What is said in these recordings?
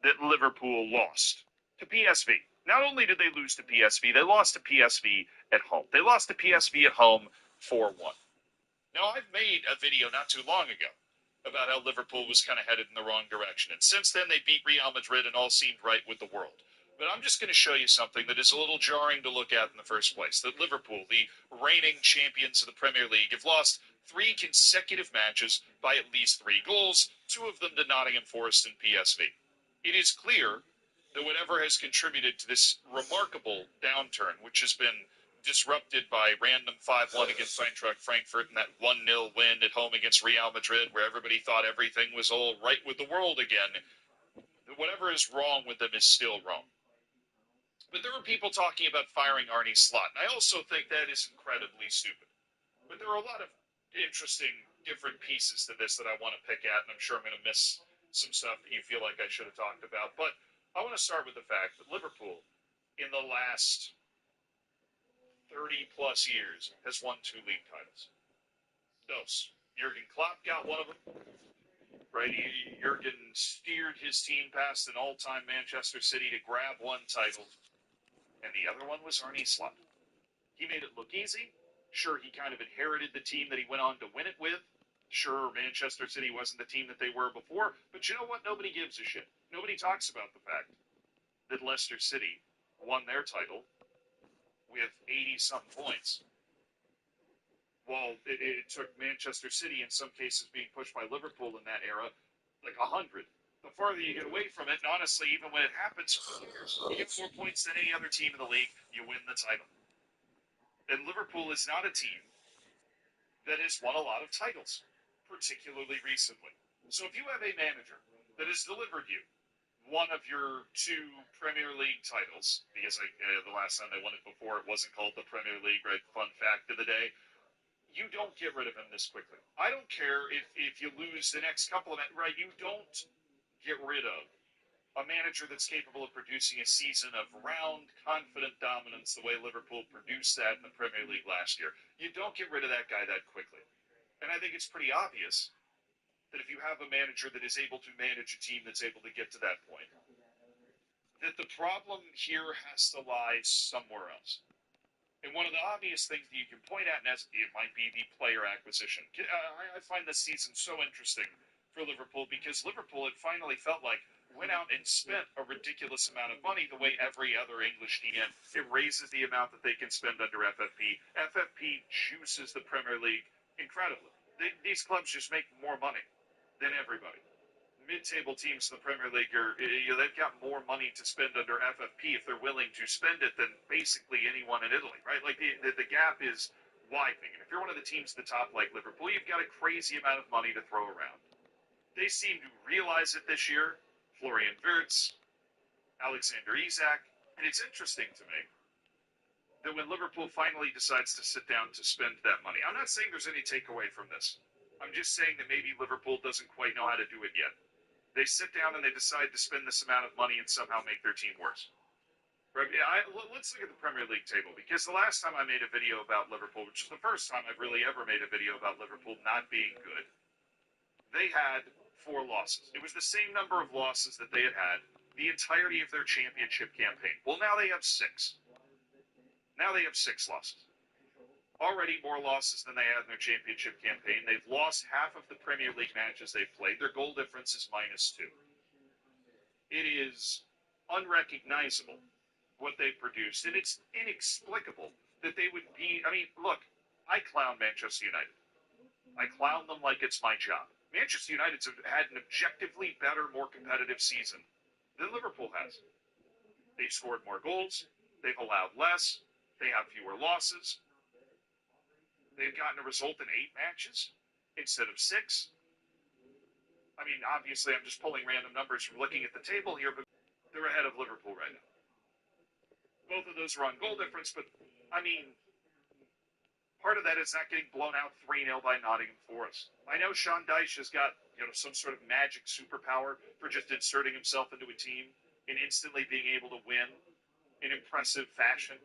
that Liverpool lost to PSV. Not only did they lose to PSV, they lost to PSV at home. They lost to PSV at home 4-1. Now, I've made a video not too long ago about how Liverpool was kind of headed in the wrong direction. And since then, they beat Real Madrid and all seemed right with the world. But I'm just going to show you something that is a little jarring to look at in the first place. That Liverpool, the reigning champions of the Premier League, have lost 3 consecutive matches by at least 3 goals, 2 of them to Nottingham Forest and PSV. It is clear that whatever has contributed to this remarkable downturn, which has been disrupted by random 5-1 against Eintracht Frankfurt and that 1-0 win at home against Real Madrid, where everybody thought everything was all right with the world again, whatever is wrong with them is still wrong. But there were people talking about firing Arne Slot, and I also think that is incredibly stupid. But there are a lot of interesting, different pieces to this that I want to pick at, and I'm sure I'm going to miss some stuff that you feel like I should have talked about. But I want to start with the fact that Liverpool, in the last 30-plus years, has won 2 league titles. Those. Jurgen Klopp got one of them. Right? Jurgen steered his team past an all-time Manchester City to grab one title. And the other one was Arne Slot. He made it look easy. Sure, he kind of inherited the team that he went on to win it with. Sure, Manchester City wasn't the team that they were before. But you know what? Nobody gives a shit. Nobody talks about the fact that Leicester City won their title with 80-something points. While it took Manchester City, in some cases being pushed by Liverpool in that era, like 100. The farther you get away from it, and honestly, even when it happens, you get more points than any other team in the league, you win the title. And Liverpool is not a team that has won a lot of titles, particularly recently. So if you have a manager that has delivered you one of your 2 Premier League titles, because the last time they won it before, it wasn't called the Premier League, right? Fun fact of the day. You don't get rid of him this quickly. I don't care if you lose the next couple of, right? You don't get rid of a manager that's capable of producing a season of round, confident dominance the way Liverpool produced that in the Premier League last year. You don't get rid of that guy that quickly. And I think it's pretty obvious that if you have a manager that is able to manage a team that's able to get to that point, that the problem here has to lie somewhere else. And one of the obvious things that you can point at, and it might be the player acquisition. I find this season so interesting for Liverpool because Liverpool had finally felt like went out and spent a ridiculous amount of money the way every other English team. It raises the amount that they can spend under FFP. FFP juices the Premier League incredibly. These clubs just make more money than everybody. Mid-table teams in the Premier League they've got more money to spend under FFP if they're willing to spend it than basically anyone in Italy, right? Like the gap is widening. And if you're one of the teams at the top like Liverpool, you've got a crazy amount of money to throw around. They seem to realize it this year. Florian Wirtz, Alexander Isak, and it's interesting to me that when Liverpool finally decides to sit down to spend that money, I'm not saying there's any takeaway from this. I'm just saying that maybe Liverpool doesn't quite know how to do it yet. They sit down and they decide to spend this amount of money and somehow make their team worse. Right? Let's look at the Premier League table, because the last time I made a video about Liverpool, which is the first time I've really ever made a video about Liverpool not being good, they had 4 losses. It was the same number of losses that they had had the entirety of their championship campaign. Well, now they have 6. Now they have 6 losses. Already more losses than they had in their championship campaign. They've lost half of the Premier League matches they've played. Their goal difference is -2. It is unrecognizable what they've produced, and it's inexplicable that they would be. I mean, look, I clown Manchester United. I clown them like it's my job. Manchester United's had an objectively better, more competitive season than Liverpool has. They've scored more goals. They've allowed less. They have fewer losses. They've gotten a result in 8 matches instead of 6. I mean, obviously, I'm just pulling random numbers from looking at the table here, but they're ahead of Liverpool right now. Both of those are on goal difference, but, I mean, part of that is not getting blown out 3-0 by Nottingham Forest. I know Sean Dyche has got, some sort of magic superpower for just inserting himself into a team and instantly being able to win in impressive fashion.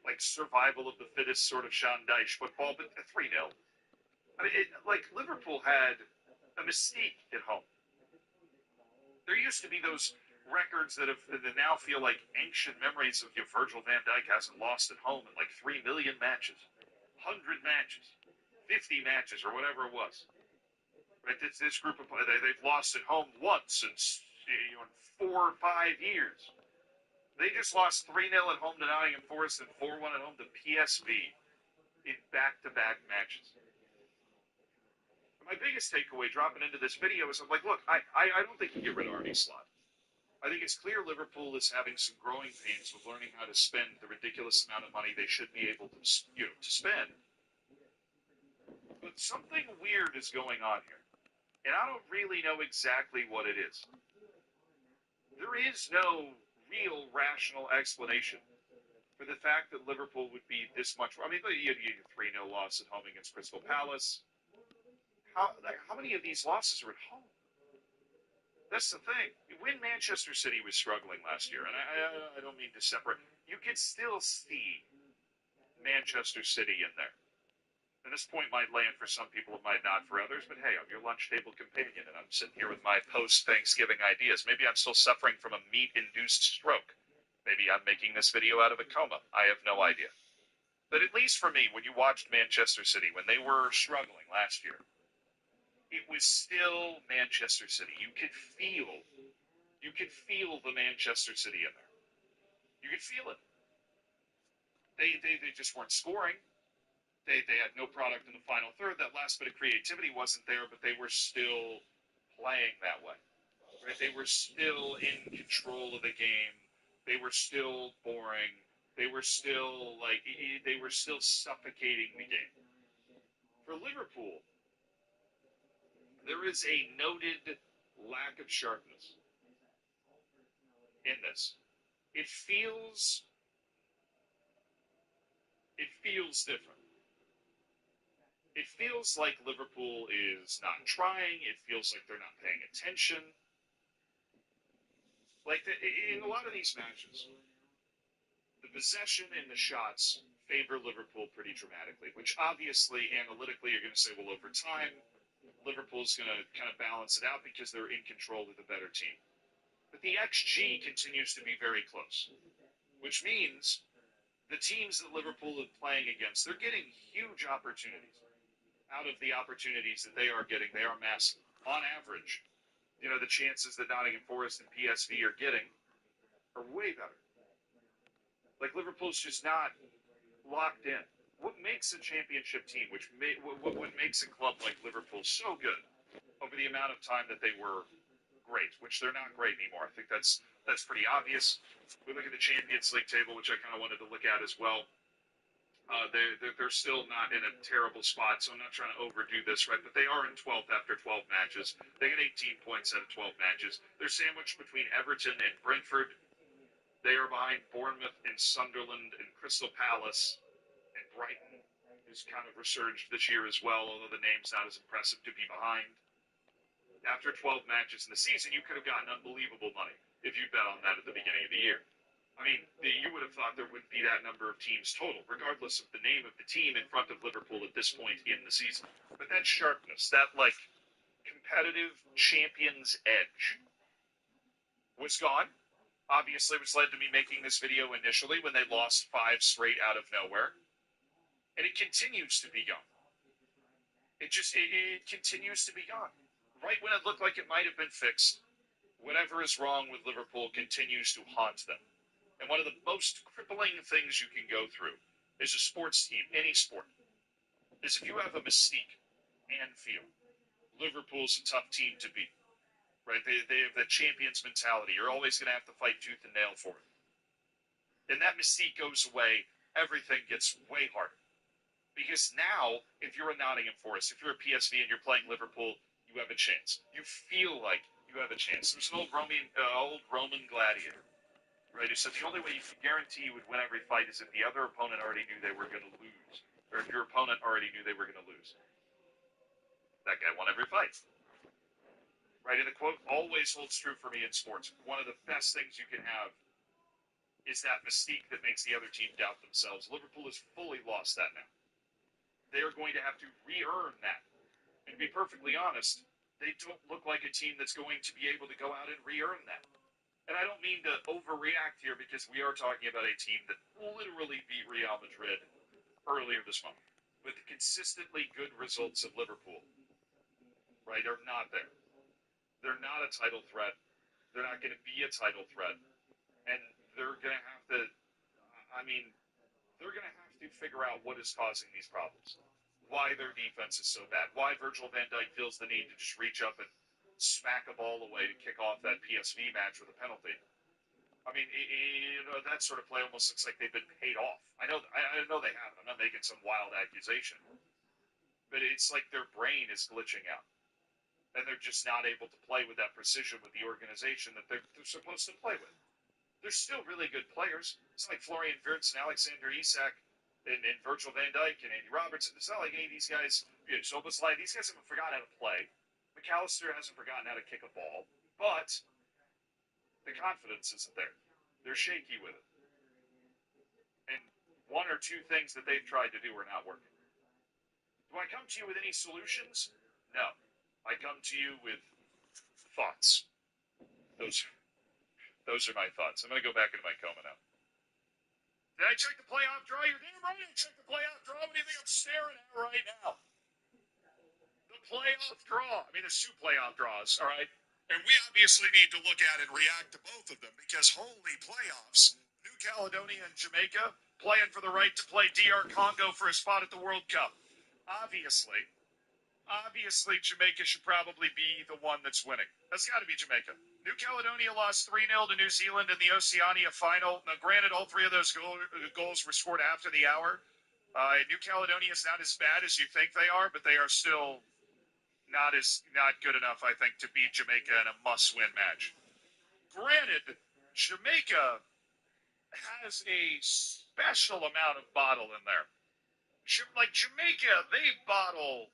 Like survival of the fittest sort of Sean Dyche football, but 3-0. I mean, Liverpool had a mystique at home. There used to be those records that now feel like ancient memories of Virgil van Dijk hasn't lost at home in like 3 million matches, 100 matches, 50 matches, or whatever it was. Right? This group of they've lost at home once in 4 or 5 years. They just lost 3-0 at home to Nottingham Forest and 4-1 at home to PSV in back-to-back matches. My biggest takeaway dropping into this video is I'm like, look, I don't think you get rid of Arne Slot. I think it's clear Liverpool is having some growing pains with learning how to spend the ridiculous amount of money they should be able to spend. But something weird is going on here, and I don't really know exactly what it is. There is no real rational explanation for the fact that Liverpool would be this much. I mean, you had a 3-0 loss at home against Crystal Palace. How many of these losses are at home? That's the thing. When Manchester City was struggling last year, and I don't mean to separate, you could still see Manchester City in there. And this point might land for some people, it might not for others, but hey, I'm your lunch table companion, and I'm sitting here with my post-Thanksgiving ideas. Maybe I'm still suffering from a meat-induced stroke. Maybe I'm making this video out of a coma. I have no idea. But at least for me, when you watched Manchester City, when they were struggling last year, it was still Manchester City. You could feel the Manchester City in there. You could feel it. They just weren't scoring. They had no product in the final third. That last bit of creativity wasn't there, but they were still playing that way. Right? They were still in control of the game. They were still boring. They were still suffocating the game. For Liverpool, there is a noted lack of sharpness in this. It feels different. It feels like Liverpool is not trying. It feels like they're not paying attention. Like in a lot of these matches, the possession and the shots favor Liverpool pretty dramatically, which obviously analytically you're going to say, well, over time, Liverpool's going to kind of balance it out because they're in control of the better team. But the XG continues to be very close, which means the teams that Liverpool is playing against, they're getting huge opportunities. Out of the opportunities that they are getting, they are massive. On average, the chances that Nottingham Forest and PSV are getting are way better. Like, Liverpool's just not locked in. What makes a championship team, what makes a club like Liverpool so good over the amount of time that they were great, which they're not great anymore. I think that's pretty obvious. We look at the Champions League table, which I kind of wanted to look at as well. They're still not in a terrible spot, so I'm not trying to overdo this, right? But they are in 12th after 12 matches. They get 18 points out of 12 matches. They're sandwiched between Everton and Brentford. They are behind Bournemouth and Sunderland and Crystal Palace. And Brighton, who's kind of resurged this year as well, although the name's not as impressive to be behind. After 12 matches in the season, you could have gotten unbelievable money if you bet on that at the beginning of the year. I mean, you would have thought there wouldn't be that number of teams total, regardless of the name of the team in front of Liverpool at this point in the season. But that sharpness, that, competitive champion's edge was gone. Obviously, which led to me making this video initially when they lost 5 straight out of nowhere. And it continues to be gone. It continues to be gone. Right when it looked like it might have been fixed, whatever is wrong with Liverpool continues to haunt them. And one of the most crippling things you can go through as a sports team, any sport, is if you have a mystique and feel. Liverpool's a tough team to beat. Right? They have that champion's mentality. You're always going to have to fight tooth and nail for it. And that mystique goes away, everything gets way harder. Because now, if you're a Nottingham Forest, if you're a PSV and you're playing Liverpool, you have a chance. You feel like you have a chance. There's an old Roman gladiator, right, who said the only way you could guarantee you would win every fight is if the other opponent already knew they were going to lose. Or if your opponent already knew they were going to lose. That guy won every fight. Right, and the quote always holds true for me in sports. One of the best things you can have is that mystique that makes the other team doubt themselves. Liverpool has fully lost that now. They are going to have to re-earn that. And to be perfectly honest, they don't look like a team that's going to be able to go out and re-earn that. And I mean to overreact here because we are talking about a team that literally beat Real Madrid earlier this month with the consistently good results of Liverpool, right, are not there. They're not a title threat. They're not going to be a title threat. And they're going to have to, they're going to have to figure out what is causing these problems. Why their defense is so bad. Why Virgil van Dijk feels the need to just reach up and smack a ball away to kick off that PSV match with a penalty. I mean, that sort of play almost looks like they've been paid off. I know they haven't. I'm not making some wild accusation. But it's like their brain is glitching out. And they're just not able to play with that precision with the organization that they're supposed to play with. They're still really good players. It's like Florian Wirtz and Alexander Isak and Virgil van Dijk and Andy Robertson. It's not like any of these guys, Soboslai, these guys haven't forgotten how to play. McAllister hasn't forgotten how to kick a ball. But the confidence isn't there. They're shaky with it. And one or two things that they've tried to do are not working. Do I come to you with any solutions? No. I come to you with thoughts. Those are my thoughts. I'm going to go back into my coma now. Did I check the playoff draw? You're damn right I checked the playoff draw. What do you think I'm staring at right now? The playoff draw. I mean, there's two playoff draws, all right? And we obviously need to look at and react to both of them because holy playoffs. New Caledonia and Jamaica playing for the right to play DR Congo for a spot at the World Cup. Obviously, Jamaica should probably be the one that's winning. That's got to be Jamaica. New Caledonia lost 3-0 to New Zealand in the Oceania final. Now, granted, all three of those goals were scored after the hour. New Caledonia is not as bad as you think they are, but they are still not good enough, I think, to beat Jamaica in a must-win match. Granted, Jamaica has a special amount of bottle in there. Like Jamaica, they bottle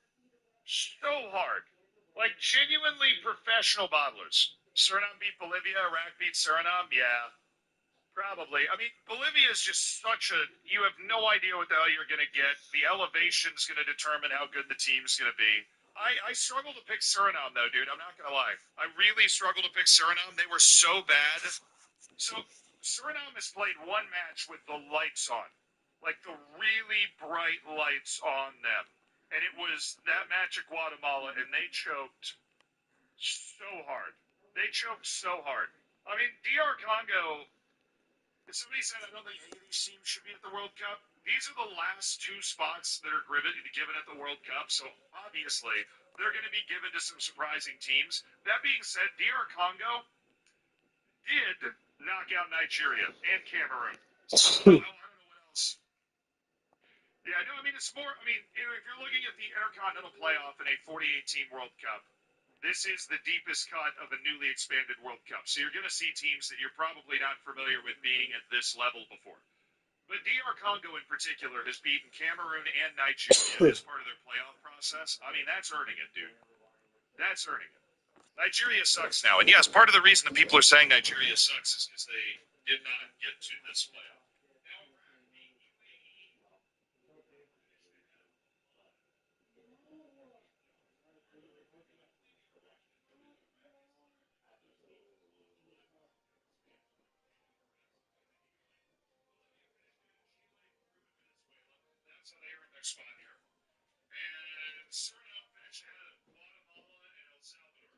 so hard. Like genuinely professional bottlers. Suriname beat Bolivia, Iraq beat Suriname, yeah. Probably. I mean, Bolivia is just you have no idea what the hell you're going to get. The elevation is going to determine how good the team's going to be. I struggle to pick Suriname, though, dude. I'm not going to lie. I really struggle to pick Suriname. They were so bad. So, Suriname has played one match with the lights on. Like the really bright lights on them. And it was that match at Guatemala, and they choked so hard. They choked so hard. I mean, DR Congo, somebody said, I don't think any of these teams should be at the World Cup. These are the last two spots that are given at the World Cup, so obviously they're going to be given to some surprising teams. That being said, DR Congo did knock out Nigeria and Cameroon. So, I don't know what else. Yeah, no, I mean, it's more, if you're looking at the Intercontinental Playoff in a 48-team World Cup, this is the deepest cut of a newly expanded World Cup. So you're going to see teams that you're probably not familiar with being at this level before. But DR Congo in particular has beaten Cameroon and Nigeria as part of their playoff process. I mean, that's earning it, dude. That's earning it. Nigeria sucks now. And yes, part of the reason that people are saying Nigeria sucks is because they did not get to this playoff. That's how they earned their spot here. And Suriname finished ahead of Guatemala and El Salvador.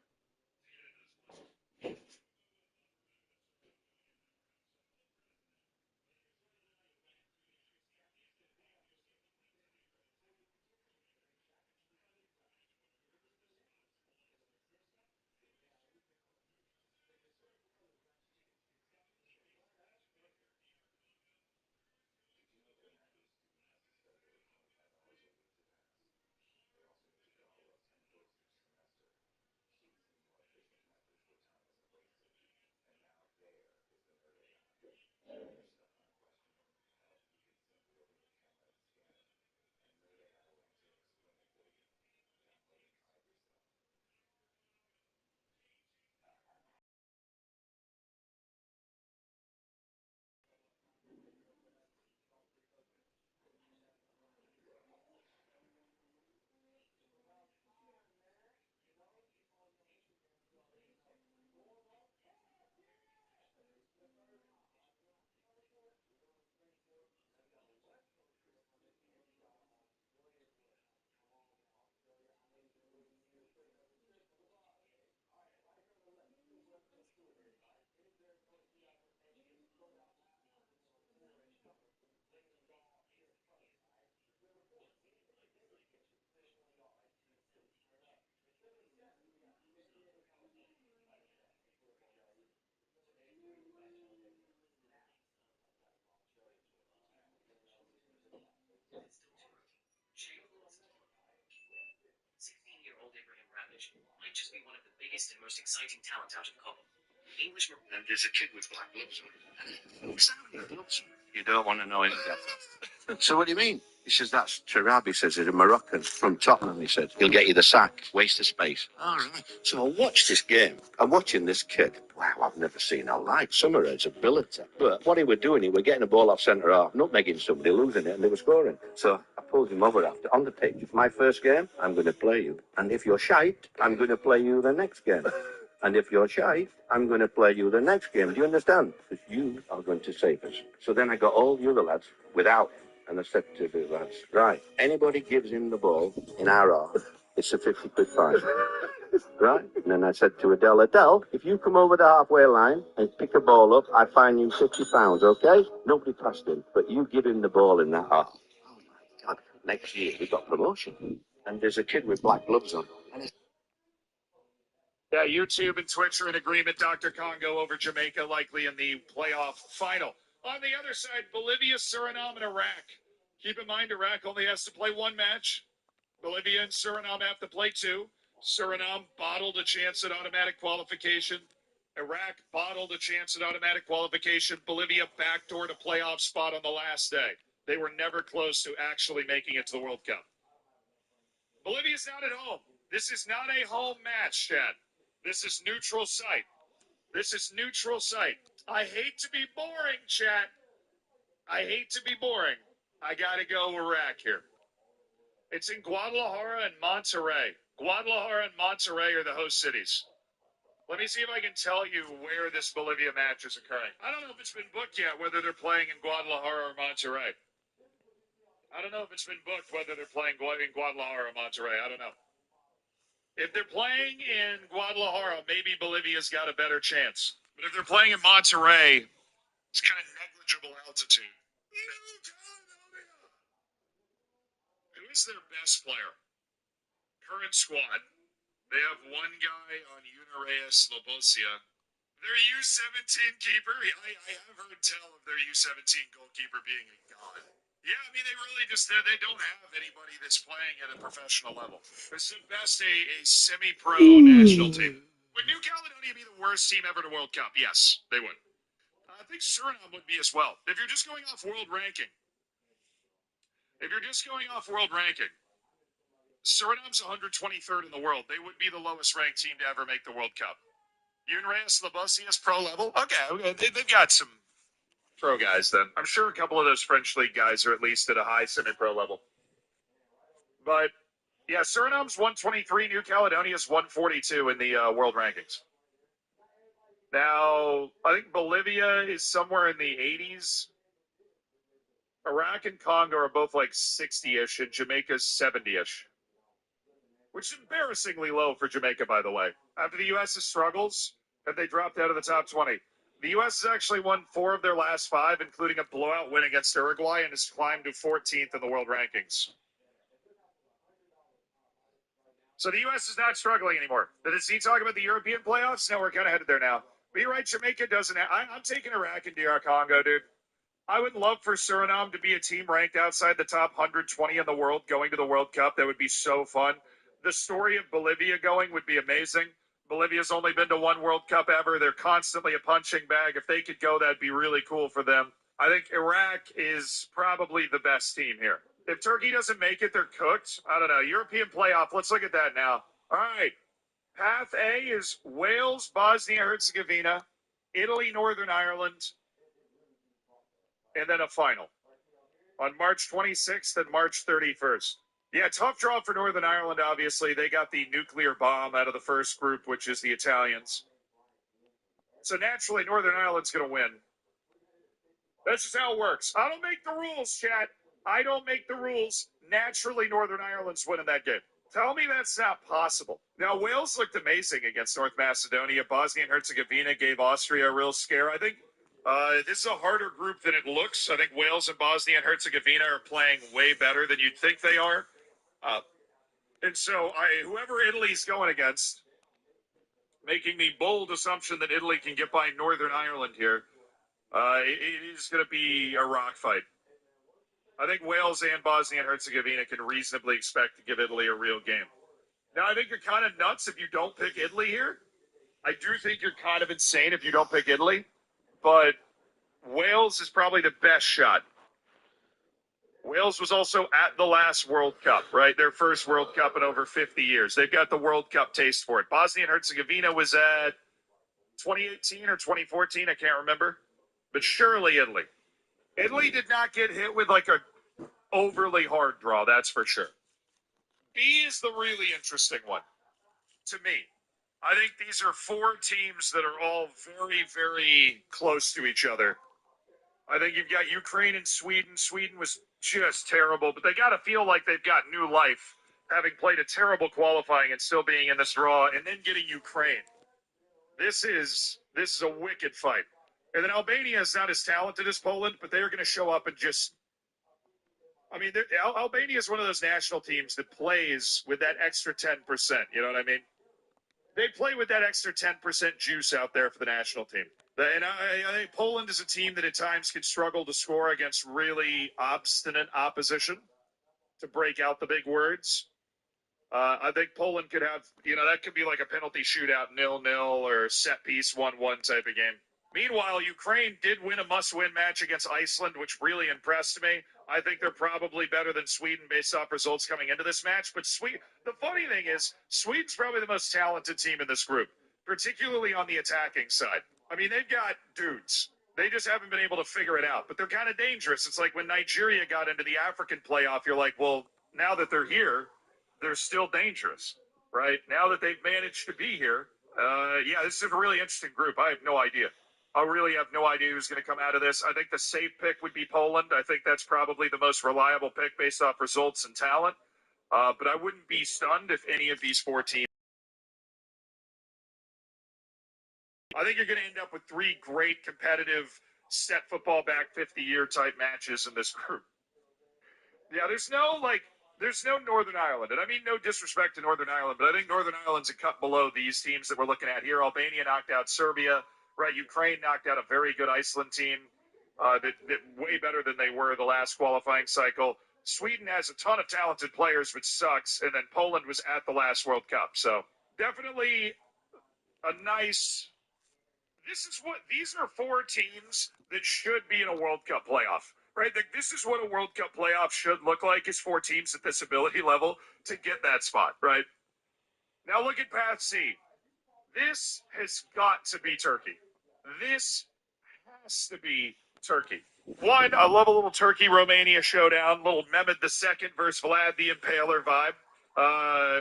might just be one of the biggest and most exciting talent out of Cobham. English, and there's a kid with black gloves on. What's that with your gloves on? You don't want to know any better. So what do you mean? He says, that's Tarab. He says, he's a Moroccan from Tottenham. He said, he'll get you the sack. Waste of space. All right. So I watched this game. I'm watching this kid. Wow, I've never seen a like. Summerhead's ability. But what he was doing, he was getting a ball off centre half, nutmegging somebody, losing it, and they were scoring. So I pulled him over after on the pitch. It's my first game. I'm going to play you. And if you're shite, I'm going to play you the next game. And if you're shy, I'm going to play you the next game. Do you understand? Because you are going to save us. So then I got all the other lads without. And I said to the lads, right, anybody gives him the ball in our half, it's a 50 quid fine. Right? And then I said to Adele, if you come over the halfway line and pick a ball up, I fine you £60, okay? Nobody passed him, but you give him the ball in that half. Oh my God. Next year, we got promotion. And there's a kid with black gloves on. Yeah, YouTube and Twitch are in agreement. Dr. Congo over Jamaica, likely in the playoff final. On the other side, Bolivia, Suriname, and Iraq. Keep in mind, Iraq only has to play one match. Bolivia and Suriname have to play two. Suriname bottled a chance at automatic qualification. Iraq bottled a chance at automatic qualification. Bolivia backdoored a playoff spot on the last day. They were never close to actually making it to the World Cup. Bolivia's not at home. This is not a home match, Chad. This is neutral site. This is neutral site. I hate to be boring, chat. I hate to be boring. I gotta go Iraq here. It's in Guadalajara and Monterrey. Guadalajara and Monterrey are the host cities. Let me see if I can tell you where this Bolivia match is occurring. I don't know if it's been booked yet, whether they're playing in Guadalajara or Monterrey. I don't know if it's been booked, whether they're playing in Guadalajara or Monterrey. I don't know. If they're playing in Guadalajara, maybe Bolivia's got a better chance. But if they're playing in Monterrey, it's kind of negligible altitude. Who is their best player? Current squad. They have one guy on Unireyes Lobosia. Their U17 keeper, I have heard tell of their U17 goalkeeper being a god. Yeah, I mean, they don't have anybody that's playing at a professional level. This is at best a semi-pro national team. Would New Caledonia be the worst team ever to World Cup? Yes, they would. I think Suriname would be as well. If you're just going off world ranking, Suriname's 123rd in the world. They would be the lowest ranked team to ever make the World Cup. Unireyes Labosia's pro level? Okay, they've got some pro guys then. I'm sure a couple of those French league guys are at least at a high semi-pro level. But yeah, Suriname's 123, New Caledonia's 142 in the world rankings. Now, I think Bolivia is somewhere in the 80s. Iraq and Congo are both like 60-ish, and Jamaica's 70-ish. Which is embarrassingly low for Jamaica, by the way. After the U.S.'s struggles, have they dropped out of the top 20? The U.S. has actually won 4 of their last 5, including a blowout win against Uruguay, and has climbed to 14th in the world rankings. So the U.S. is not struggling anymore. Does he talk about the European playoffs? No, we're kind of headed there now. But you're right, Jamaica doesn't have... I'm taking Iraq and DR Congo, dude. I would love for Suriname to be a team ranked outside the top 120 in the world going to the World Cup. That would be so fun. The story of Bolivia going would be amazing. Bolivia's only been to 1 World Cup ever. They're constantly a punching bag. If they could go, that'd be really cool for them. I think Iraq is probably the best team here. If Turkey doesn't make it, they're cooked. I don't know. European playoff. Let's look at that now. All right. Path A is Wales, Bosnia-Herzegovina, Italy, Northern Ireland, and then a final on March 26th and March 31st. Yeah, tough draw for Northern Ireland, obviously. They got the nuclear bomb out of the first group, which is the Italians. So naturally, Northern Ireland's going to win. That's just how it works. I don't make the rules, chat. I don't make the rules. Naturally, Northern Ireland's winning that game. Tell me that's not possible. Now, Wales looked amazing against North Macedonia. Bosnia and Herzegovina gave Austria a real scare. I think this is a harder group than it looks. I think Wales and Bosnia and Herzegovina are playing way better than you'd think they are. And so whoever Italy's going against, making the bold assumption that Italy can get by Northern Ireland here, it is going to be a rock fight. I think Wales and Bosnia and Herzegovina can reasonably expect to give Italy a real game. Now, I think you're kind of nuts if you don't pick Italy here. I do think you're kind of insane if you don't pick Italy, but Wales is probably the best shot. Wales was also at the last World Cup, right? Their first World Cup in over 50 years. They've got the World Cup taste for it. Bosnia and Herzegovina was at 2018 or 2014, I can't remember. But surely Italy. Italy did not get hit with like a overly hard draw, that's for sure. B is the really interesting one to me. I think these are four teams that are all very, very close to each other. I think you've got Ukraine and Sweden. Sweden was just terrible, but they got to feel like they've got new life, having played a terrible qualifying and still being in this draw, and then getting Ukraine. This is a wicked fight. And then Albania is not as talented as Poland, but they're going to show up and just. I mean, Albania is one of those national teams that plays with that extra 10%. You know what I mean? They play with that extra 10% juice out there for the national team. And I think Poland is a team that at times can struggle to score against really obstinate opposition to break out the big words. I think Poland could have, that could be like a penalty shootout 0-0 or set piece 1-1 type of game. Meanwhile, Ukraine did win a must-win match against Iceland, which really impressed me. I think they're probably better than Sweden based off results coming into this match. But the funny thing is, Sweden's probably the most talented team in this group, particularly on the attacking side. I mean, they've got dudes. They just haven't been able to figure it out. But they're kind of dangerous. It's like when Nigeria got into the African playoff, you're like, well, now that they're here, they're still dangerous, right? Now that they've managed to be here, this is a really interesting group. I have no idea. I really have no idea who's going to come out of this. I think the safe pick would be Poland. I think that's probably the most reliable pick based off results and talent. But I wouldn't be stunned if any of these four teams. I think you're going to end up with three great competitive set football back 50-year type matches in this group. Yeah, there's no Northern Ireland. And I mean no disrespect to Northern Ireland, but I think Northern Ireland's a cut below these teams that we're looking at here. Albania knocked out Serbia. Right, Ukraine knocked out a very good Iceland team that way better than they were the last qualifying cycle. Sweden has a ton of talented players, which sucks. And then Poland was at the last World Cup. So definitely a nice. These are four teams that should be in a World Cup playoff, right? This is what a World Cup playoff should look like, is four teams at this ability level to get that spot, right? Now look at Path C. This has got to be Turkey. This has to be Turkey. One, I love a little Turkey-Romania showdown, little Mehmed II versus Vlad the Impaler vibe.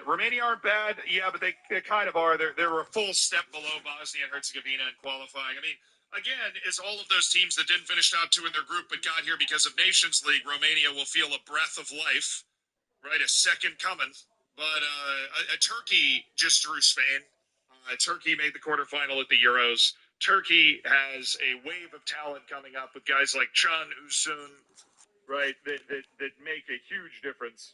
Romania aren't bad, yeah, but they kind of are. They're a full step below Bosnia and Herzegovina in qualifying. I mean, again, is all of those teams that didn't finish top two in their group but got here because of Nations League, Romania will feel a breath of life, right? A second coming. But Turkey just drew Spain. Turkey made the quarterfinal at the Euros. Turkey has a wave of talent coming up with guys like Can Usun, right, that make a huge difference.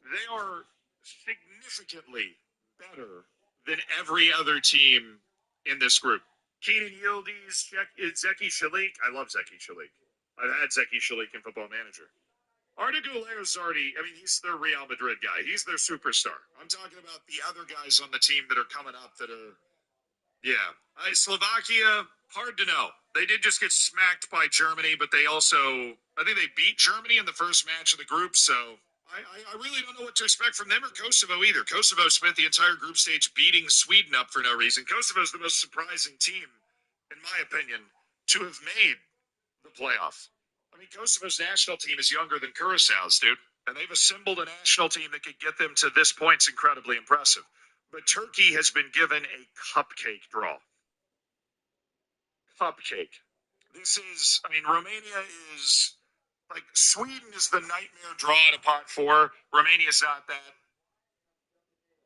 They are significantly better than every other team in this group. Kenan Yildiz, Zeki Shalik. I love Zeki Shalik. I've had Zeki Shalik in Football Manager. Arda Güler's he's their Real Madrid guy. He's their superstar. I'm talking about the other guys on the team that are coming up that are, yeah. Slovakia, hard to know. They did just get smacked by Germany, but they also, I think they beat Germany in the first match of the group, so I really don't know what to expect from them or Kosovo either. Kosovo spent the entire group stage beating Sweden up for no reason. Kosovo's the most surprising team, in my opinion, to have made the playoff. I mean, Kosovo's national team is younger than Curaçao's, dude. And they've assembled a national team that could get them to this point. It's incredibly impressive. But Turkey has been given a cupcake draw. Cupcake. Romania is, like, Sweden is the nightmare draw at a pot four. Romania's not that.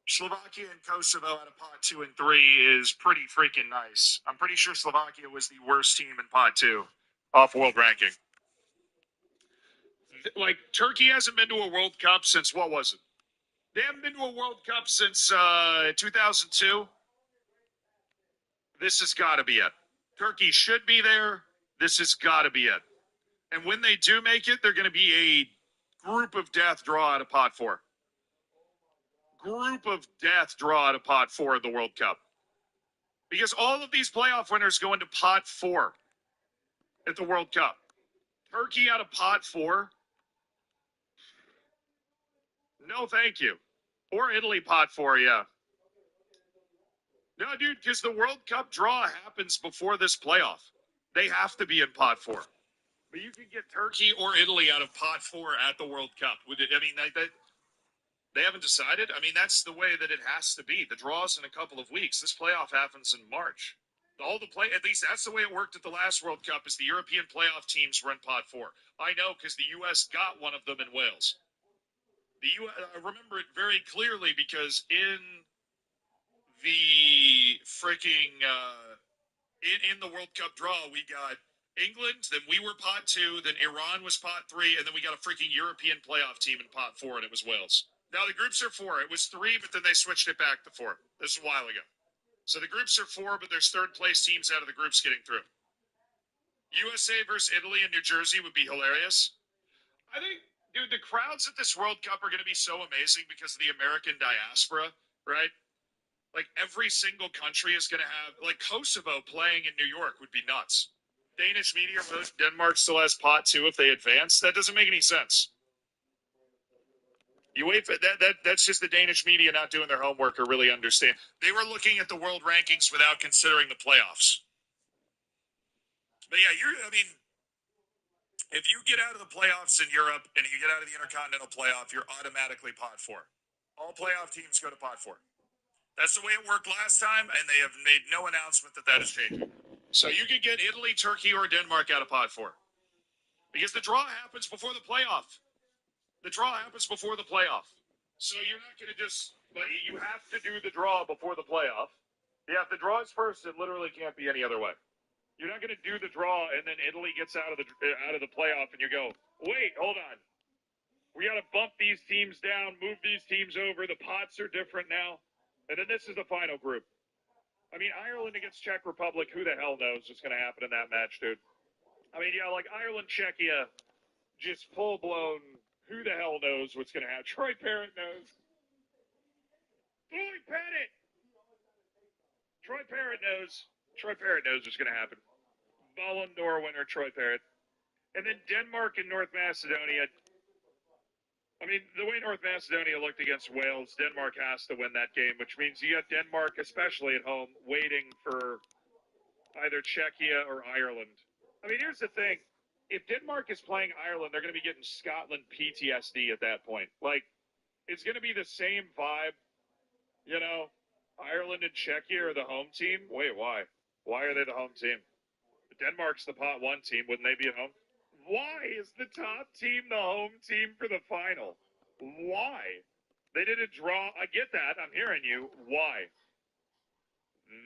Slovakia and Kosovo at a pot 2 and 3 is pretty freaking nice. I'm pretty sure Slovakia was the worst team in pot 2 off world ranking. Like, Turkey hasn't been to a World Cup since, what was it? They haven't been to a World Cup since 2002. This has got to be it. Turkey should be there. This has got to be it. And when they do make it, they're going to be a group of death draw out of pot 4. group of death draw out of pot 4 of the World Cup. Because all of these playoff winners go into pot 4 at the World Cup. Turkey out of pot 4? No, thank you. Or Italy pot 4, yeah. No, dude, because the World Cup draw happens before this playoff. They have to be in pot 4. But you can get Turkey or Italy out of pot 4 at the World Cup. I mean, they haven't decided. I mean, that's the way that it has to be. The draw's in a couple of weeks. This playoff happens in March. At least that's the way it worked at the last World Cup, is the European playoff teams were in pot 4. I know, because the U.S. got one of them in Wales. I remember it very clearly because in the freaking in the World Cup draw, we got England, then we were pot 2, then Iran was pot 3, and then we got a freaking European playoff team in pot 4, and it was Wales. Now the groups are 4. It was 3, but then they switched it back to 4. This is a while ago. So the groups are 4, but there's third place teams out of the groups getting through. USA versus Italy and New Jersey would be hilarious. I think, dude, the crowds at this World Cup are going to be so amazing because of the American diaspora, right? Like, every single country is going to have, like, Kosovo playing in New York would be nuts. Danish media wrote Denmark still has pot 2 if they advance. That doesn't make any sense. You wait for that's just the Danish media not doing their homework or really understand. They were looking at the world rankings without considering the playoffs. But yeah, if you get out of the playoffs in Europe and you get out of the Intercontinental playoff, you're automatically pot 4. All playoff teams go to pot 4. That's the way it worked last time, and they have made no announcement that is changing. So you could get Italy, Turkey, or Denmark out of pot 4. Because the draw happens before the playoff. The draw happens before the playoff. So you're not going to you have to do the draw before the playoff. Yeah, if the draw is first, it literally can't be any other way. You're not going to do the draw, and then Italy gets out of the playoff, and you go, wait, hold on. We got to bump these teams down, move these teams over. The pots are different now. And then this is the final group. I mean, Ireland against Czech Republic, who the hell knows what's going to happen in that match, dude? I mean, yeah, like Ireland, Czechia, just full-blown, who the hell knows what's going to happen? Troy Parrott knows. Troy Parrott! Troy Parrott knows. Troy Parrott knows what's going to happen. Ballon d'Or winner, Troy Parrott. And then Denmark and North Macedonia. I mean, the way North Macedonia looked against Wales, Denmark has to win that game, which means you got Denmark, especially at home, waiting for either Czechia or Ireland. I mean, here's the thing. If Denmark is playing Ireland, they're going to be getting Scotland PTSD at that point. Like, it's going to be the same vibe, you know? Ireland and Czechia are the home team. Wait, why? Why are they the home team? Denmark's the pot 1 team. Wouldn't they be at home? Why is the top team the home team for the final? Why? They didn't draw. I get that. I'm hearing you. Why?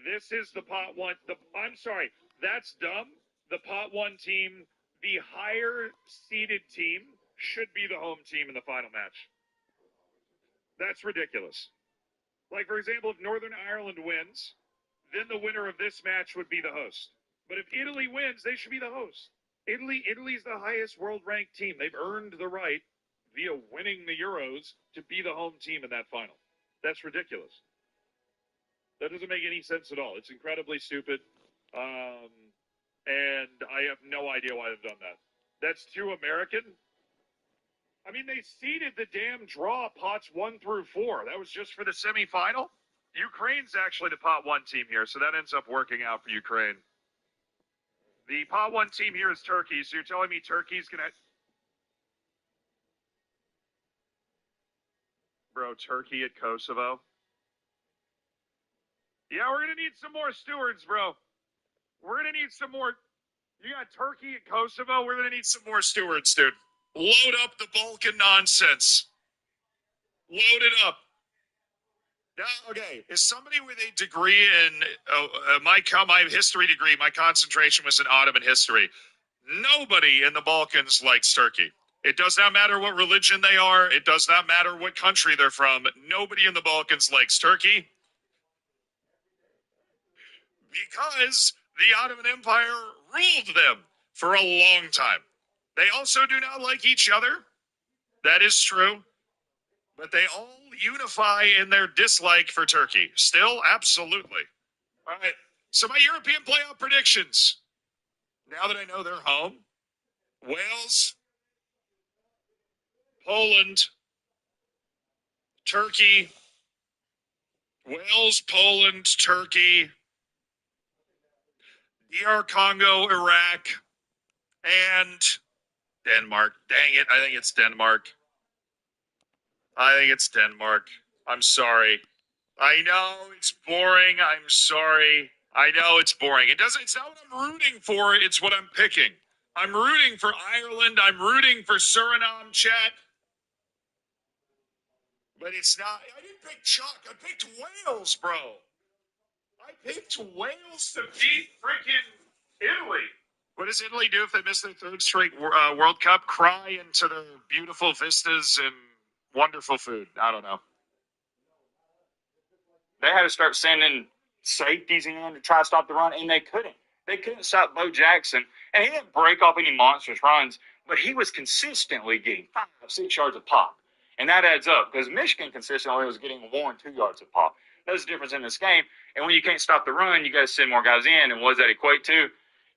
This is the pot 1. I'm sorry. That's dumb. The pot 1 team, the higher seeded team, should be the home team in the final match. That's ridiculous. Like, for example, if Northern Ireland wins, then the winner of this match would be the host. But if Italy wins, they should be the host. Italy's the highest world-ranked team. They've earned the right, via winning the Euros, to be the home team in that final. That's ridiculous. That doesn't make any sense at all. It's incredibly stupid, and I have no idea why they've done that. That's too American. I mean, they seeded the damn draw pots 1 through 4. That was just for the semifinal. Ukraine's actually the pot 1 team here, so that ends up working out for Ukraine. The pot 1 team here is Turkey, so you're telling me Turkey's going to... Bro, Turkey at Kosovo? Yeah, we're going to need some more stewards, bro. We're going to need some more... You got Turkey at Kosovo? We're going to need some more stewards, dude. Load up the Balkan nonsense. Load it up. Now, okay, as somebody with a degree in my history degree, my concentration was in Ottoman history. Nobody in the Balkans likes Turkey. It does not matter what religion they are. It does not matter what country they're from. Nobody in the Balkans likes Turkey because the Ottoman Empire ruled them for a long time. They also do not like each other. That is true. But they all unify in their dislike for Turkey. Still, absolutely. All right. So my European playoff predictions. Now that I know they're home, Wales, Poland, Turkey, Wales, Poland, Turkey, DR Congo, Iraq, and Denmark. Dang it. I think it's Denmark. I'm sorry. I know it's boring. I'm sorry. I know it's boring. It's not what I'm rooting for. It's what I'm picking. I'm rooting for Ireland. I'm rooting for Suriname, chat. But it's not. I didn't pick Chuck. I picked Wales, bro. I picked Wales to beat freaking Italy. What does Italy do if they miss their third straight World Cup? Cry into the beautiful vistas and wonderful food. I don't know. They had to start sending safeties in to try to stop the run, and they couldn't. They couldn't stop Bo Jackson, and he didn't break off any monstrous runs, but he was consistently getting 5, 6 yards a pop. And that adds up, because Michigan consistently was getting 1, 2 yards a pop. That's the difference in this game. And when you can't stop the run, you got to send more guys in. And what does that equate to?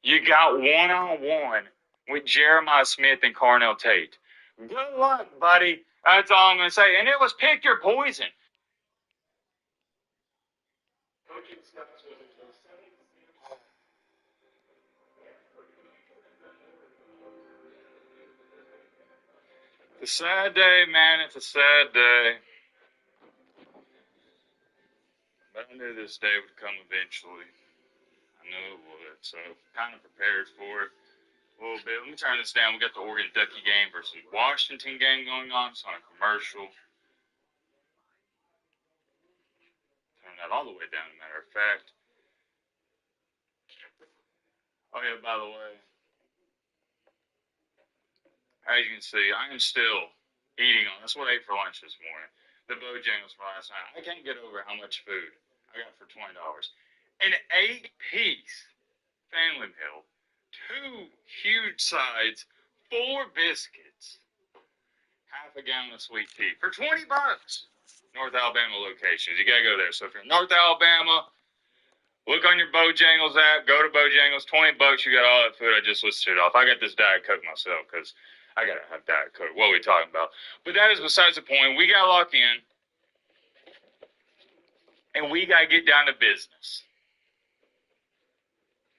You got one-on-one with Jeremiah Smith and Carnell Tate. Good luck, buddy. That's all I'm going to say. And it was pick your poison. It's a sad day, man. It's a sad day. But I knew this day would come eventually. I knew it would. So kind of prepared for it a little bit. Let me turn this down. We got the Oregon Ducky game versus Washington game going on. It's on a commercial. Turn that all the way down, as a matter of fact. Oh, yeah, by the way, as you can see, I am still eating on. That's what I ate for lunch this morning. The Bojangles from last night. I can't get over how much food I got for $20. An 8-piece family meal, 2 huge sides, 4 biscuits, half a gallon of sweet tea for $20. North Alabama locations. You gotta go there. So if you're in North Alabama, look on your Bojangles app. Go to Bojangles. $20. You got all that food I just listed off. I got this Diet Coke myself because I gotta have Diet Coke. What are we talking about? But that is besides the point. We gotta lock in, and we gotta get down to business.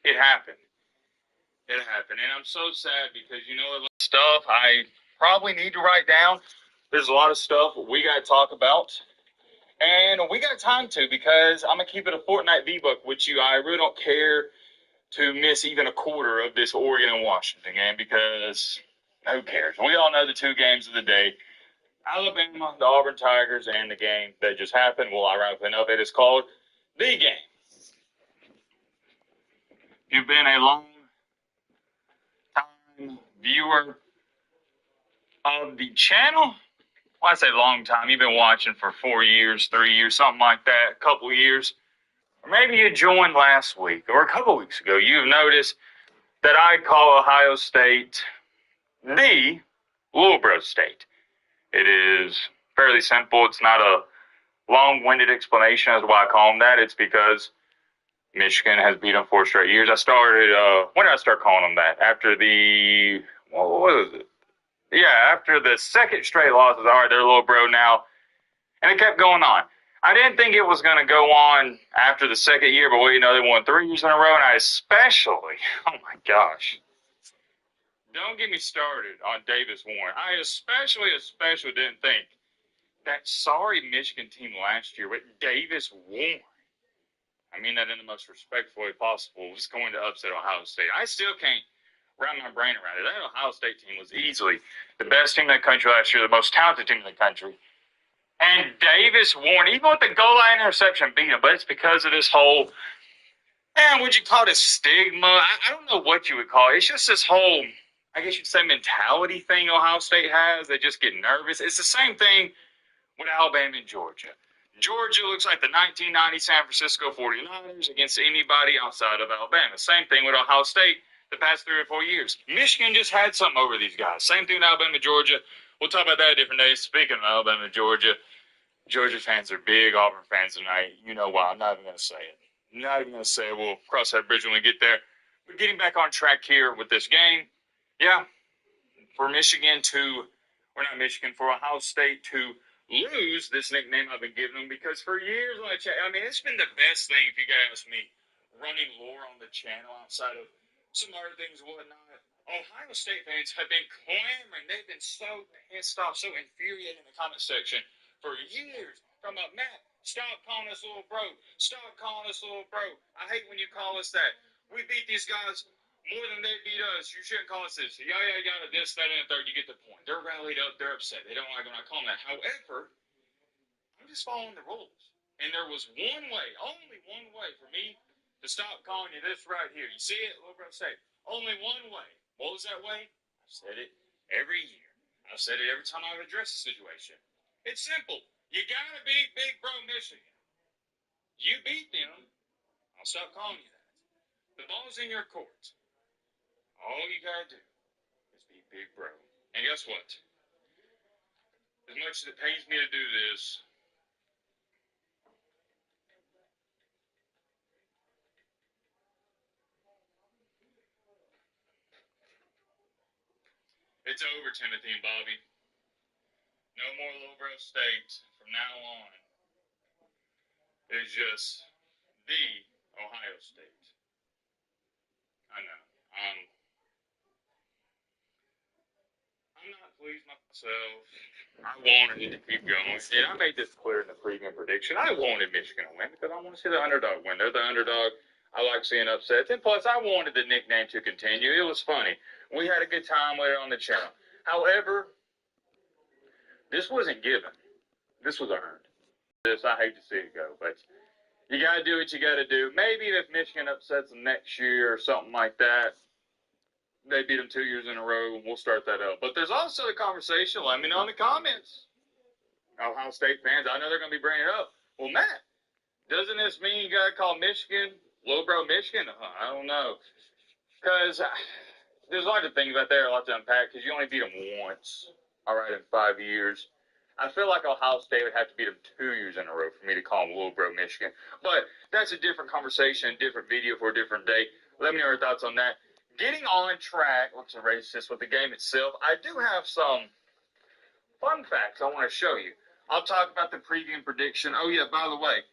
It happened. It happened, and I'm so sad because you know what stuff I probably need to write down. There's a lot of stuff we gotta talk about. And we got time to because I'm going to keep it a Fortnite V-Buck with you. I really don't care to miss even a quarter of this Oregon and Washington game because who cares? We all know the 2 games of the day. Alabama, the Auburn Tigers, and the game that just happened. Well, ironically enough, it is called the game. If you've been a long-time viewer of the channel, well, I say long time. You've been watching for 4 years, 3 years, something like that, a couple of years. Or maybe you joined last week or a couple of weeks ago. You've noticed that I call Ohio State the Little Bro State. It is fairly simple. It's not a long-winded explanation as to why I call them that. It's because Michigan has beat them 4 straight years. When did I start calling them that? After the, what was it? Yeah, after the second straight losses, all right, they're a little bro now. And it kept going on. I didn't think it was going to go on after the second year, but they won 3 years in a row, and I especially, oh my gosh, don't get me started on Davis Warren. I especially didn't think that sorry Michigan team last year with Davis Warren, I mean that in the most respectful way possible, was going to upset Ohio State. I still can't wrap my brain around it. That Ohio State team was easily the best team in the country last year, the most talented team in the country. And Davis Warren, even with the goal line interception, beat him. But it's because of this whole, would you call it a stigma? I don't know what you would call it. It's just this whole, I guess you'd say, mentality thing Ohio State has. They just get nervous. It's the same thing with Alabama and Georgia. Georgia looks like the 1990 San Francisco 49ers against anybody outside of Alabama. Same thing with Ohio State the past 3 or 4 years. Michigan just had something over these guys. Same thing with Alabama, Georgia. we'll talk about that a different day. Speaking of Alabama, Georgia fans are big Auburn fans tonight. You know why. I'm not even going to say it. Not even going to say it. We'll cross that bridge when we get there. But getting back on track here with this game, yeah, for Ohio State to lose this nickname I've been giving them, because for years on the channel, I mean, it's been the best thing, if you guys ask me, running lore on the channel outside of some other things and whatnot. Ohio State fans have been clamoring. They've been so pissed off, so infuriated in the comment section for years. Talking about, Matt, stop calling us little bro. Stop calling us little bro. I hate when you call us that. We beat these guys more than they beat us. You shouldn't call us this. Yada, this, that, and the third. You get the point. They're rallied up. They're upset. They don't like when I call them that. However, I'm just following the rules. And there was one way, only one way for me to stop calling you this right here. You see it? Little bro say, only one way. What was that way? I've said it every year. I've said it every time I've addressed a situation. It's simple. You gotta beat Big Bro Michigan. You beat them, I'll stop calling you that. The ball's in your court. All you gotta do is beat Big Bro. And guess what? As much as it pains me to do this, it's over, Timothy and Bobby. No more Lowbro State from now on. It's just the Ohio State. I know. I'm not pleased myself. I wanted it to keep going. And I made this clear in the pregame prediction. I wanted Michigan to win because I want to see the underdog win. They're the underdog. I like seeing upsets. And plus, I wanted the nickname to continue. It was funny. We had a good time with it on the channel. However, this wasn't given. This was earned. I hate to see it go, but you got to do what you got to do. Maybe if Michigan upsets them next year or something like that, they beat them 2 years in a row, we'll start that up. But there's also the conversation. Let me know in the comments. Ohio State fans, I know they're going to be bringing it up. Well, Matt, doesn't this mean you got to call Michigan Lowbro Michigan? I don't know. Because there's a lot of things out there, a lot to unpack, because you only beat them once, all right, in 5 years. I feel like Ohio State would have to beat them 2 years in a row for me to call them Lowbro Michigan. But that's a different conversation, a different video for a different day. Let me know your thoughts on that. Getting on track, let's erase this with the game itself. I do have some fun facts I want to show you. I'll talk about the pregame prediction. Oh, yeah, by the way,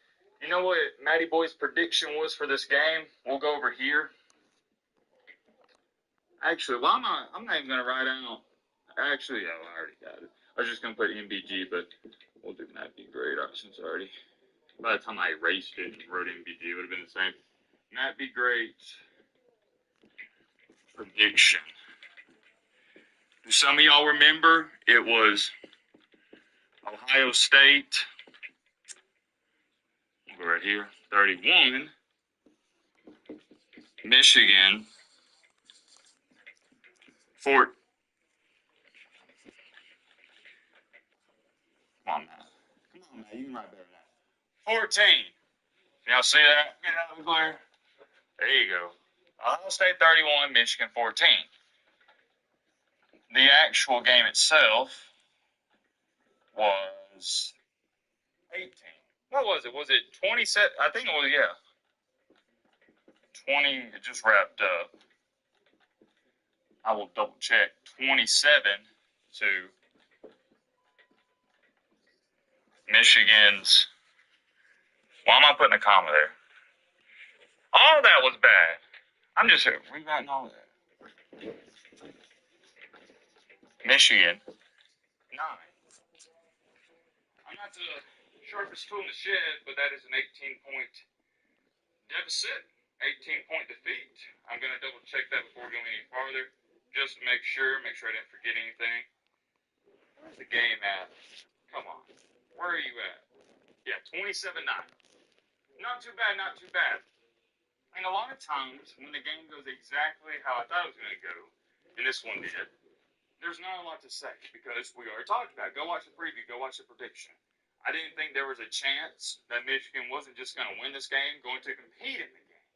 you know what Matty Boy's prediction was for this game? We'll go over here. Actually, well, I'm not even going to write out. Actually, yeah, I already got it. I was just going to put MBG, but we'll do That'd Be Great options already. By the time I erased it and wrote MBG, it would have been the same. That'd Be Great prediction. Do some of y'all remember it was Ohio State, we'll go right here, 31, Michigan, 4. Come on, Matt. You can write better than that. 14. Y'all see that? Get out of the glare. There you go. Ohio State 31, Michigan 14. The actual game itself was 18. What was it? Was it 27? I think it was, yeah. 20, it just wrapped up. I will double check. 27 to Michigan's. Why am I putting a comma there? All that was bad. I'm just rewriting all that. Michigan, 9. I'm not the sharpest tool in the shed, but that is an 18-point deficit, 18-point defeat. I'm going to double check that before going any farther, just to make sure I didn't forget anything. Where's the game at? Come on. Where are you at? Yeah, 27-9. Not too bad, not too bad. And a lot of times, when the game goes exactly how I thought it was going to go, and this one did, there's not a lot to say because we already talked about it. Go watch the preview. Go watch the prediction. I didn't think there was a chance that Michigan wasn't just going to win this game, going to compete in the game.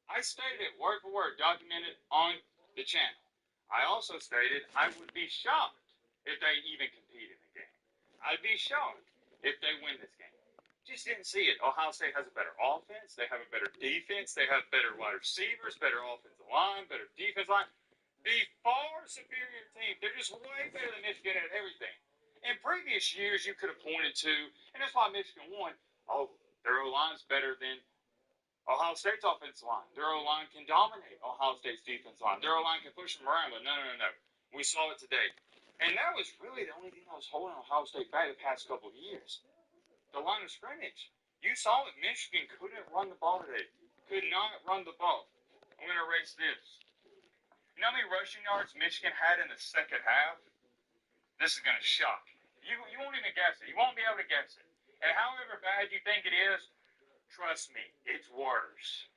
I stated it word for word, documented on the channel. I also stated I would be shocked if they even compete in the game. I'd be shocked if they win this game. Just didn't see it. Ohio State has a better offense. They have a better defense. They have better wide receivers, better offensive line, better defense line. The far superior team. They're just way better than Michigan at everything. In previous years, you could have pointed to, and that's why Michigan won. Oh, their O-line's better than Ohio State's offensive line. Their O-line can dominate Ohio State's defense line. Their O-line can push them around, but no. We saw it today. And that was really the only thing that was holding Ohio State back the past couple of years. The line of scrimmage. You saw it. Michigan couldn't run the ball today. Could not run the ball. I'm going to erase this. You know how many rushing yards Michigan had in the second half? This is going to shock you. You won't even guess it. You won't be able to guess it. And however bad you think it is, trust me, it's worse.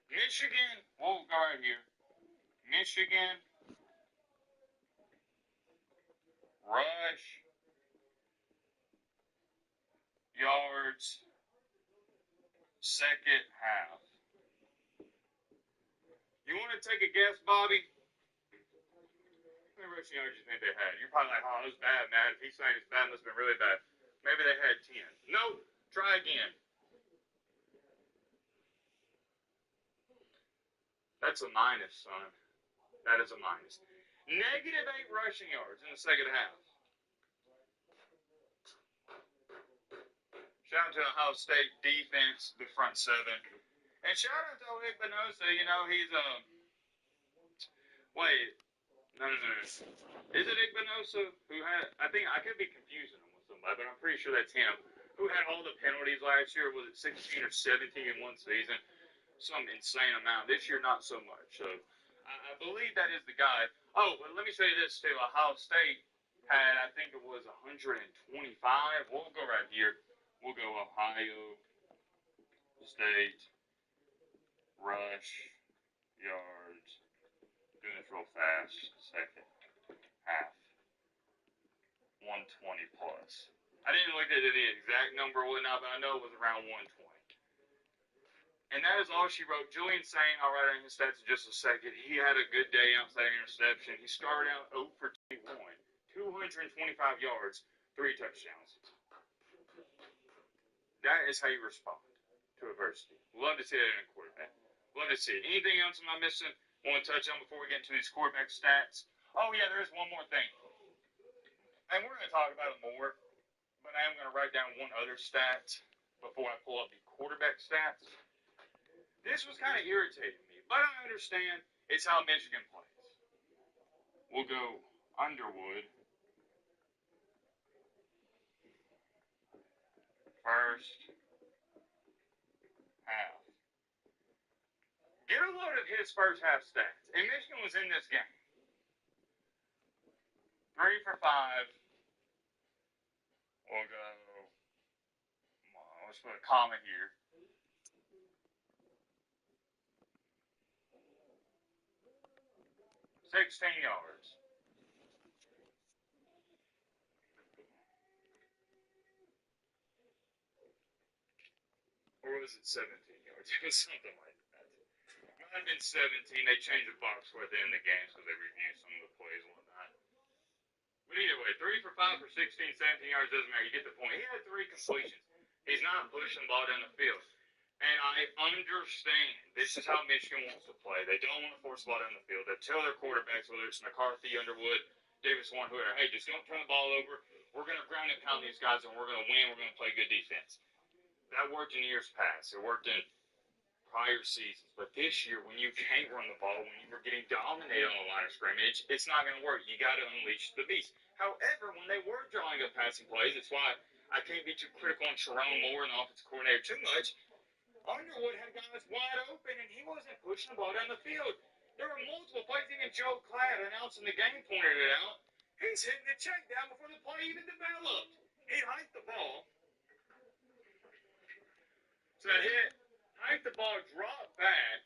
Michigan, we'll go right here. Michigan rush yards second half. You want to take a guess, Bobby? How many rushing yards do you think they had? You're probably like, oh, it was bad, man. If he's saying it's bad, it must have been really bad. Maybe they had 10. Nope. Try again. That's a minus, son. That is a minus. -8 rushing yards in the second half. Shout out to Ohio State defense, the front seven. And shout out to Igbinosa. You know, he's, wait. No. Is it Igbinosa who had, I think, I could be confusing him with somebody, but I'm pretty sure that's him, who had all the penalties last year. Was it 16 or 17 in one season? Some insane amount. This year, not so much. So, I believe that is the guy. Oh, but let me show you this, too. Ohio State had, I think it was 125. We'll go right here. We'll go Ohio State rush yards. Doing this real fast. Second half. 120 plus. I didn't look at the exact number or whatnot, but I know it was around 120. And that is all she wrote. Julian Sain, I'll write on his stats in just a second. He had a good day outside interception. He started out 0 for 21. 225 yards, 3 touchdowns. That is how you respond to adversity. Love to see that in a quarterback. Love to see it. Anything else am I missing? Want to touch on before we get into these quarterback stats? Oh, yeah, there is one more thing. And we're going to talk about it more, but I am going to write down one other stat before I pull up the quarterback stats. This was kind of irritating me, but I understand it's how Michigan plays. We'll go Underwood. First half. Get a load of his first half stats. And Michigan was in this game. 3 for 5. We'll go. Come on, let's put a comma here. 16 yards. Or was it 17 yards? It was something like that. It might have been 17. They changed the box score at the end of the game, so they reviewed some of the plays and whatnot. But either way, 3 for 5 for 16, 17 yards, doesn't matter. You get the point. He had 3 completions. He's not pushing the ball down the field. And I understand this is how Michigan wants to play. They don't want to force the ball down the field. They tell their quarterbacks, whether it's McCarthy, Underwood, Davis Warren, whoever, hey, just don't turn the ball over. We're going to ground and pound these guys, and we're going to win. We're going to play good defense. That worked in years past. It worked in prior seasons. But this year, when you can't run the ball, when you were getting dominated on the line of scrimmage, it's not going to work. You got to unleash the beast. However, when they were drawing up passing plays, it's why I can't be too critical on Sharon Moore and the offensive coordinator too much. Underwood had guys wide open, and he wasn't pushing the ball down the field. There were multiple plays. Even Joe Klatt, announcing the game, pointed it out. He's hitting the check down before the play even developed. He hiked the ball. So that hit, hiked the ball, dropped back.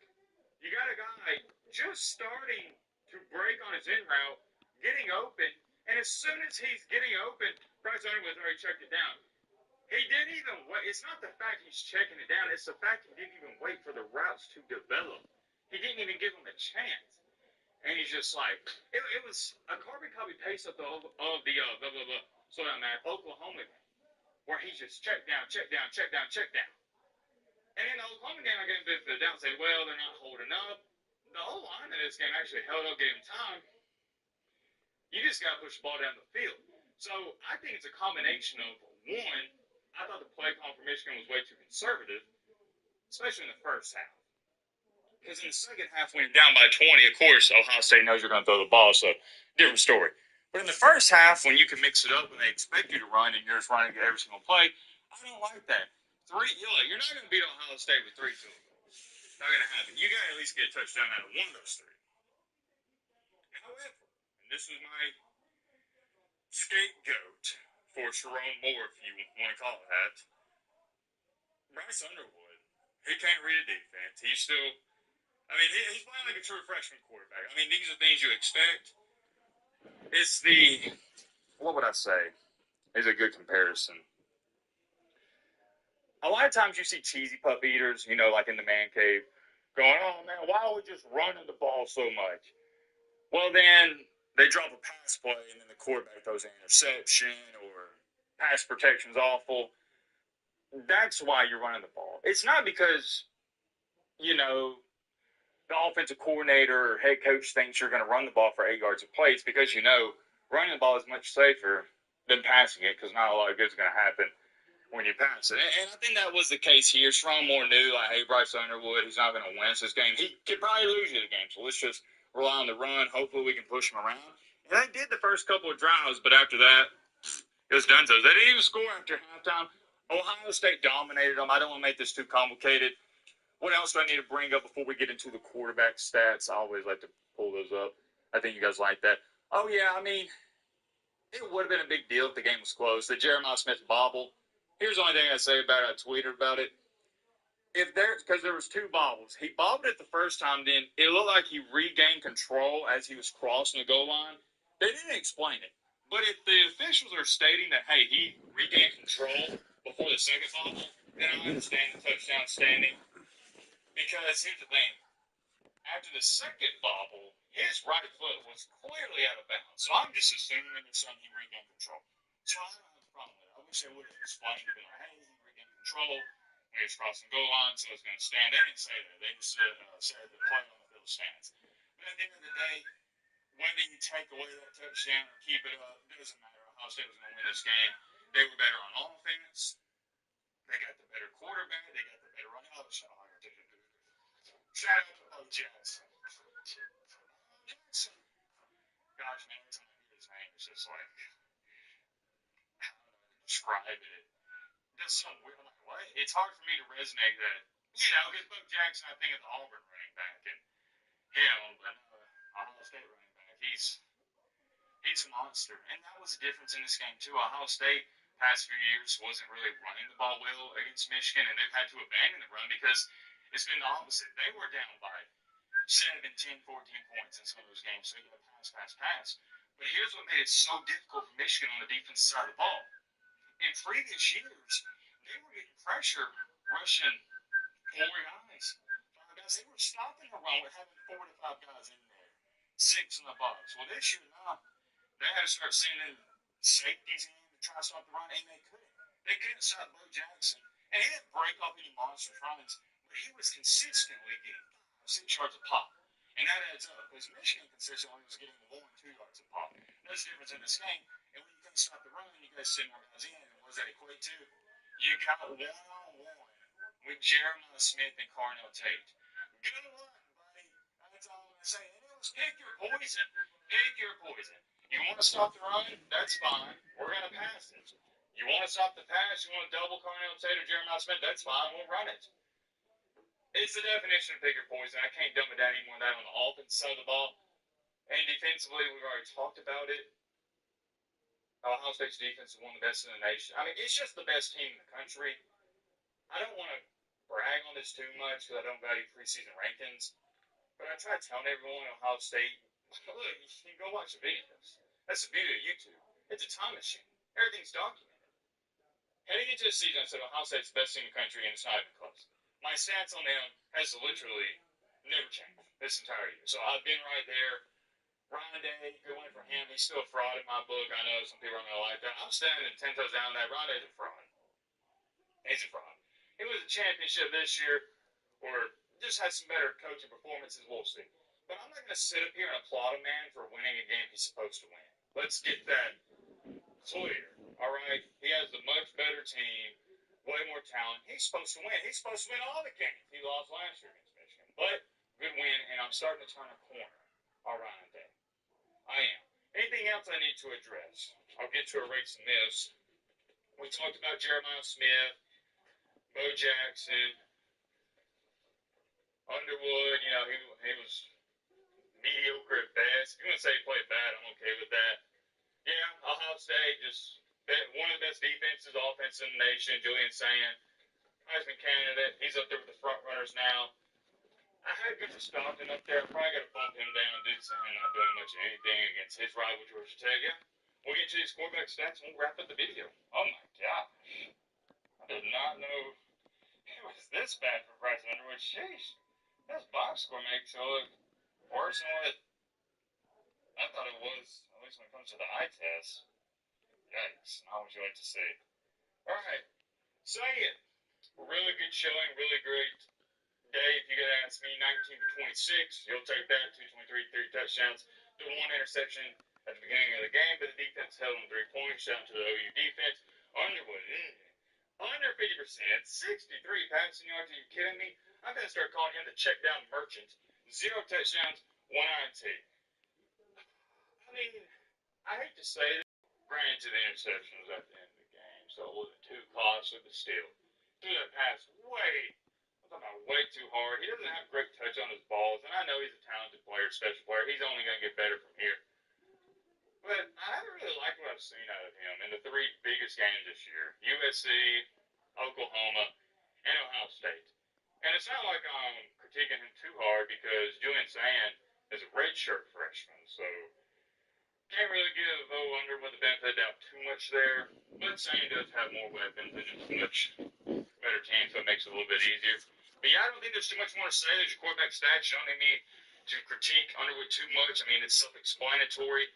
You got a guy just starting to break on his in route, getting open, and as soon as he's getting open, Bryce Underwood's already checked it down. He didn't even wait. It's not the fact he's checking it down. It's the fact he didn't even wait for the routes to develop. He didn't even give him a chance. And he's just like, it was a carbon copy paste of the blah, blah, blah, slow down, man, Oklahoma game, where he's just check down, check down, check down, check down. And in the Oklahoma game, I gave him the doubt, say, well, they're not holding up. The whole line in this game actually held up, gave him time. You just got to push the ball down the field. So I think it's a combination of, one, I thought the play call for Michigan was way too conservative, especially in the first half. Because in the second half, when you're down by 20, of course, Ohio State knows you're going to throw the ball, so different story. But in the first half, when you can mix it up and they expect you to run and you're just running every single play, I don't like that. You're not going to beat Ohio State with 3 field goals. Not going to happen. You got to at least get a touchdown out of one of those 3. However, and this is my scapegoat for Sharon Moore, if you want to call it that, Bryce Underwood, he can't read a defense. He's playing like a true freshman quarterback. I mean, these are things you expect. It's what would I say is a good comparison? A lot of times you see cheesy pup eaters, like in the man cave, going, oh, man, why are we just running the ball so much? Well, then they drop a pass play, and then the quarterback throws an interception or pass protection's awful. That's why you're running the ball. It's not because, the offensive coordinator or head coach thinks you're going to run the ball for 8 yards of play. It's because running the ball is much safer than passing it because not a lot of good is going to happen when you pass it. And I think that was the case here. Sharon Moore knew, hey, Bryce Underwood, he's not going to win us this game. He could probably lose you the game, so let's just rely on the run. Hopefully we can push him around. And they did the first couple of drives, but after that, it was done. So they didn't even score after halftime. Ohio State dominated them. I don't want to make this too complicated. What else do I need to bring up before we get into the quarterback stats? I always like to pull those up. I think you guys like that. Oh, yeah, it would have been a big deal if the game was close. The Jeremiah Smith bobble. Here's the only thing I say about it. I tweeted about it. Because there was 2 bobbles. He bobbled it the first time, then it looked like he regained control as he was crossing the goal line. They didn't explain it. But if the officials are stating that, hey, he regained control before the second bobble, then I understand the touchdown standing. Because here's the thing. After the second bobble, his right foot was clearly out of bounds. So I'm just assuming that saying he regained control. So I don't have a problem with it. I wish they would have explained it. Hey, he regained control when he was crossing the goal line, so it's going to stand. They didn't say that. They just said the play on the field stands. But at the end of the day, whether you take away that touchdown or keep it up, it doesn't matter. Ohio State was going to win this game. They were better on offense. They got the better quarterback. They got the better running. Shout out to Bo Jackson. Gosh, man, every time I hear his name, it's just like, I don't know how to describe it. That's so weird. I'm like, what? It's hard for me to resonate that, because Bo Jackson, I think of the Auburn running back, and but Ohio State running back, he's a monster. And that was the difference in this game, too. Ohio State, past few years, wasn't really running the ball well against Michigan, and they've had to abandon the run because it's been the opposite. They were down by 7, 10, 14 points in some of those games, so you got pass. But here's what made it so difficult for Michigan on the defensive side of the ball. In previous years, they were getting pressure, rushing 4 guys, 5 guys. They were stopping the run with having 4 to 5 guys in there, 6 in the box. Well, this year, they had to start sending safeties in to try to stop the run, and they couldn't. They couldn't stop Bo Jackson. And he didn't break off any monster runs, but he was consistently getting 5, 6 yards a pop. And that adds up, because Michigan consistently was getting 1 or 2 yards a pop. That's the difference in this game. And when you couldn't stop the run, you guys send more guys in. And what does that equate to? You got 1-on-1 with Jeremiah Smith and Carnell Tate. Good luck, buddy. That's all I'm going to say. And it was pick your poison. Pick your poison. You want to stop the run? That's fine. We're going to pass it. You want to stop the pass? You want to double Carnell Tate or Jeremiah Smith? That's fine. We'll run it. It's the definition of pick your poison. I can't dumb it down any more than that on the offense side of the ball. And defensively, we've already talked about it. Ohio State's defense is one of the best in the nation. It's just the best team in the country. I don't want to brag on this too much because I don't value preseason rankings. But I try telling everyone Ohio State, look, you can go watch the videos. That's the beauty of YouTube. It's a time machine. Everything's documented. Heading into the season, I said Ohio State's the best team in the country, and it's not even close. My stats on them has literally never changed this entire year. So I've been right there. Ryan Day, good win for him. He's still a fraud in my book. I know some people aren't going to like that. I'm standing 10 toes down that Ryan Day's a fraud. He's a fraud. He was a championship this year, or just had some better coaching performances. We'll see. But I'm not going to sit up here and applaud a man for winning a game he's supposed to win. Let's get that clear. All right? He has a much better team, way more talent. He's supposed to win. He's supposed to win all the games. He lost last year against Michigan. But good win, and I'm starting to turn a corner. All right, Day. I am. Anything else I need to address? I'll get to erase and miss. We talked about Jeremiah Smith, Bo Jackson, Underwood. You know, he was mediocre at best. If you want to say he played bad, I'm okay with that. Yeah, Ohio State, just one of the best defenses, offense in the nation. Julian Sand, Heisman candidate. He's up there with the front runners now. I had good Stockton up there. I probably got to bump him down due to him not doing much of anything against his rival, Georgia Tech. Yeah, we'll get to these quarterback stats and we'll wrap up the video. Oh, my gosh. I did not know it was this bad for Bryce Underwood. Sheesh. This box score makes it look worse than what I thought it was, at least when it comes to the eye test. Yikes. Not what you like to see. All right. Say it. Really good showing. Really great day. If you got to ask me, 19 for 26. You'll take that. 223, 3 touchdowns. The one interception at the beginning of the game, but the defense held on 3 points. Shout out to the OU defense. Underwood, under 50%, 63 passing yards. Are you kidding me? I'm going to start calling him the check down merchant. 0 touchdowns, 1 INT. I mean, I hate to say it. Granted, the interception was at the end of the game, so it wasn't too costly, but still. Threw that pass way too hard. He doesn't have great touch on his balls, and I know he's a talented player, special player. He's only going to get better from here. But I haven't really liked what I've seen out of him in the 3 biggest games this year. USC, Oklahoma, and Ohio State. And it's not like I'm critiquing him too hard because Julian Sand is a redshirt freshman, so can't really give Underwood the benefit of the doubt too much there. But Sand does have more weapons and just a much better team, so it makes it a little bit easier. But yeah, I don't think there's too much more to say. There's your quarterback stats. You don't need me to critique Underwood too much. I mean, it's self-explanatory.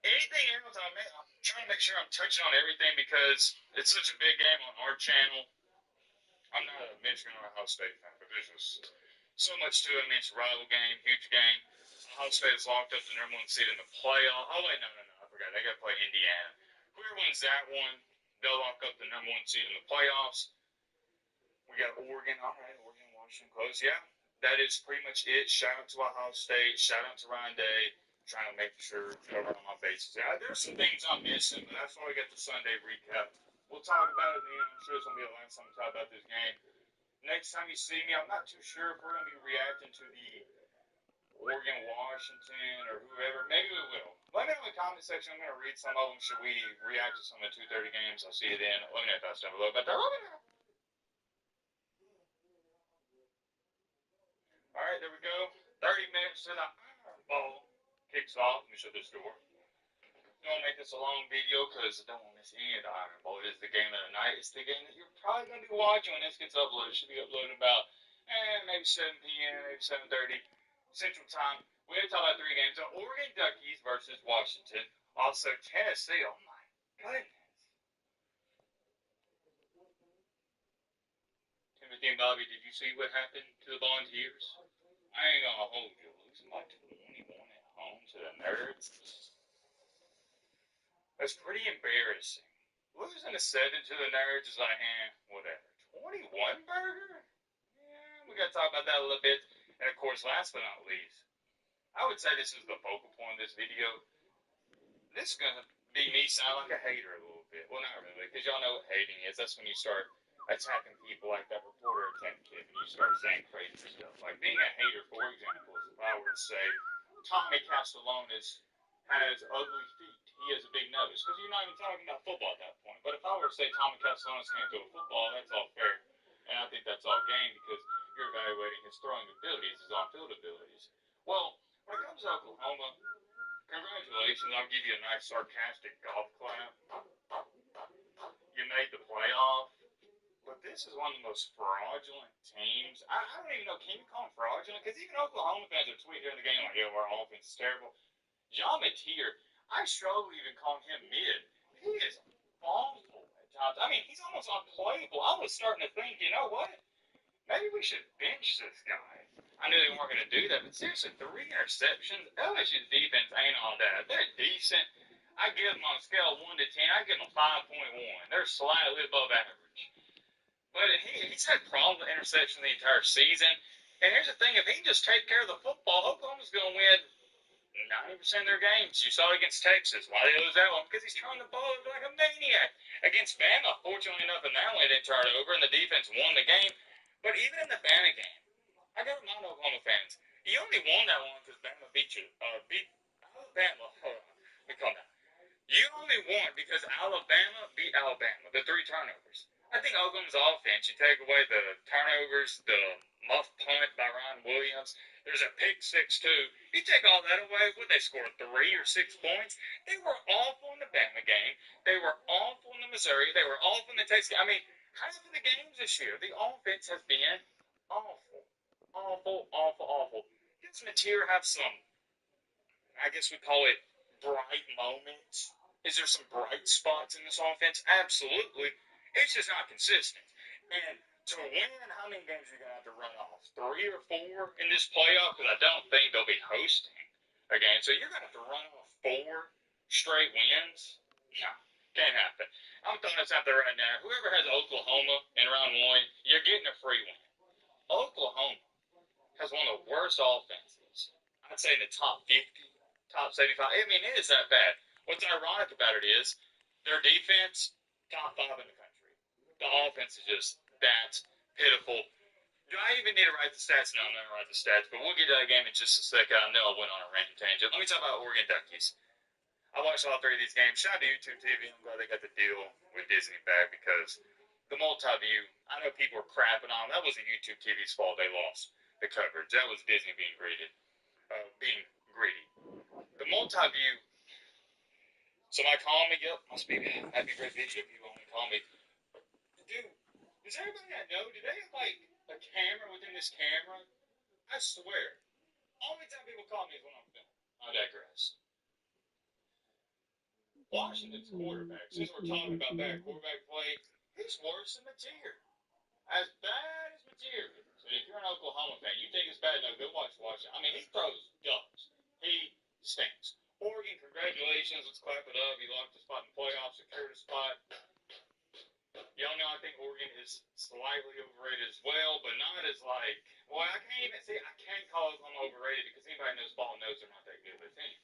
Anything else, I'm trying to make sure I'm touching on everything because it's such a big game on our channel. I'm not a Michigan or Ohio State fan, but there's just so much to it. I mean, it's a rival game, huge game. Ohio State is locked up the number 1 seed in the playoff. Oh, wait, no. I forgot. They got to play Indiana. Whoever wins that one, they'll lock up the number 1 seed in the playoffs. We got Oregon. All right, Oregon, Washington, close. Yeah, that is pretty much it. Shout out to Ohio State. Shout out to Ryan Day. Trying to make sure to cover all my bases. Yeah, there's some things I'm missing, but that's why we got the Sunday recap. We'll talk about it then. I'm sure it's going to be the last time we talk about this game. Next time you see me, I'm not too sure if we're going to be reacting to the Oregon, Washington, or whoever. Maybe we will. Let me know in the comment section. I'm going to read some of them. Should we react to some of the 2:30 games? I'll see you then. Let me know if that's down below. But let me know. All right, there we go. 30 minutes to the Iron Bowl kicks off. Let me shut this door. Don't make this a long video because I don't want to miss any of the Iron Bowl. It is the game of the night. It's the game that you're probably going to be watching when this gets uploaded. It should be uploaded about maybe 7 p.m., maybe 7:30 Central Time. We're going to talk about 3 games. So Oregon Duckies versus Washington. Also Tennessee. Oh, my goodness. Timothy and Bobby, did you see what happened to the Volunteers? I ain't going to hold you. Losing by 21 at home to the Nerds. That's pretty embarrassing. Losing a 7 to the Nerds is like, whatever. 21 burger? Yeah, we got to talk about that a little bit. And of course, last but not least, I would say this is the focal point of this video. This is going to be me sound like a hater a little bit. Well, not really, because y'all know what hating is. That's when you start attacking people like that reporter attacked kid and you start saying crazy stuff. Like being a hater, for example, is if I were to say Tommy Castellanos has ugly feet. He has a big nose. Because you're not even talking about football at that point. But if I were to say Tommy Castellanos can't throw football, that's all fair. And I think that's all game because you're evaluating his throwing abilities, his on-field abilities. Well, when it comes to Oklahoma, congratulations. I'll give you a nice sarcastic golf clap. You made the playoff. But this is one of the most fraudulent teams. I don't even know. Can you call them fraudulent? Because even Oklahoma fans are tweeting during the game like, yeah, our offense is terrible. John Mateer, I struggle even calling him mid. He is awful at times. I mean, he's almost unplayable. I was starting to think, you know what? Maybe we should bench this guy. I knew they weren't going to do that, but seriously, 3 interceptions. LSU's defense ain't all that. They're decent. I give them on a scale of 1 to 10. I give them a 5.1. They're slightly above average. But he's had problems with interception the entire season. And here's the thing: if he can just take care of the football, Oklahoma's going to win 90% of their games. You saw it against Texas. Why they lose that one? Because he's throwing the ball over like a maniac. Against Bama, fortunately enough, in that one, it didn't turn it over, and the defense won the game. But even in the Bama game, I got to remind Oklahoma fans, you only won that one because Bama beat you. Beat Alabama. Hold on. Let me calm down. You only won because Alabama beat Alabama. The 3 turnovers. I think Oklahoma's offense, you take away the turnovers, the muff punt by Ryan Williams, there's a pick 6 too. You take all that away, would they score 3 or 6 points? They were awful in the Bama game. They were awful in the Missouri. They were awful in the Texas game. I mean, half of the games this year, the offense has been awful. Awful, awful, awful. Does Mateer have some, I guess we call it, bright moments? Is there some bright spots in this offense? Absolutely. It's just not consistent. And to win, how many games are you going to have to run off? 3 or 4 in this playoff? Because I don't think they'll be hosting again. So you're going to have to run off 4 straight wins? No, can't happen. I'm throwing this out there right now. Whoever has Oklahoma in round 1, you're getting a free win. Oklahoma has one of the worst offenses. I'd say in the top 50, top 75. I mean, it is that bad. What's ironic about it is their defense, top 5 in the country. The offense is just that pitiful. Do I even need to write the stats? No, I'm not going to write the stats, but we'll get to that game in just a second. I know I went on a random tangent. Let me talk about Oregon Duckies. I watched all 3 of these games. Shout out to YouTube TV. I'm glad they got the deal with Disney back because the multi-view, I know people were crapping on them. That wasn't YouTube TV's fault. They lost the coverage. That was Disney being greedy. The multi-view. Somebody call me. Yep, must be Happy Great Video. People want to call me. Dude, does everybody I know, do they have like a camera within this camera? I swear. Only time people call me is when I'm filming. I digress. Washington's quarterback, since we're talking about bad quarterback play, he's worse than Mateer. As bad as Mateer is. And if you're an Oklahoma fan, you think it's bad, no, go watch Washington. I mean, he throws ducks. He stinks. Oregon, congratulations. Let's clap it up. He locked the spot in the playoffs, secured a spot. Y'all know I think Oregon is slightly overrated as well, but not as like, well, I can't call Oklahoma overrated because anybody knows ball knows they're not that good of a team.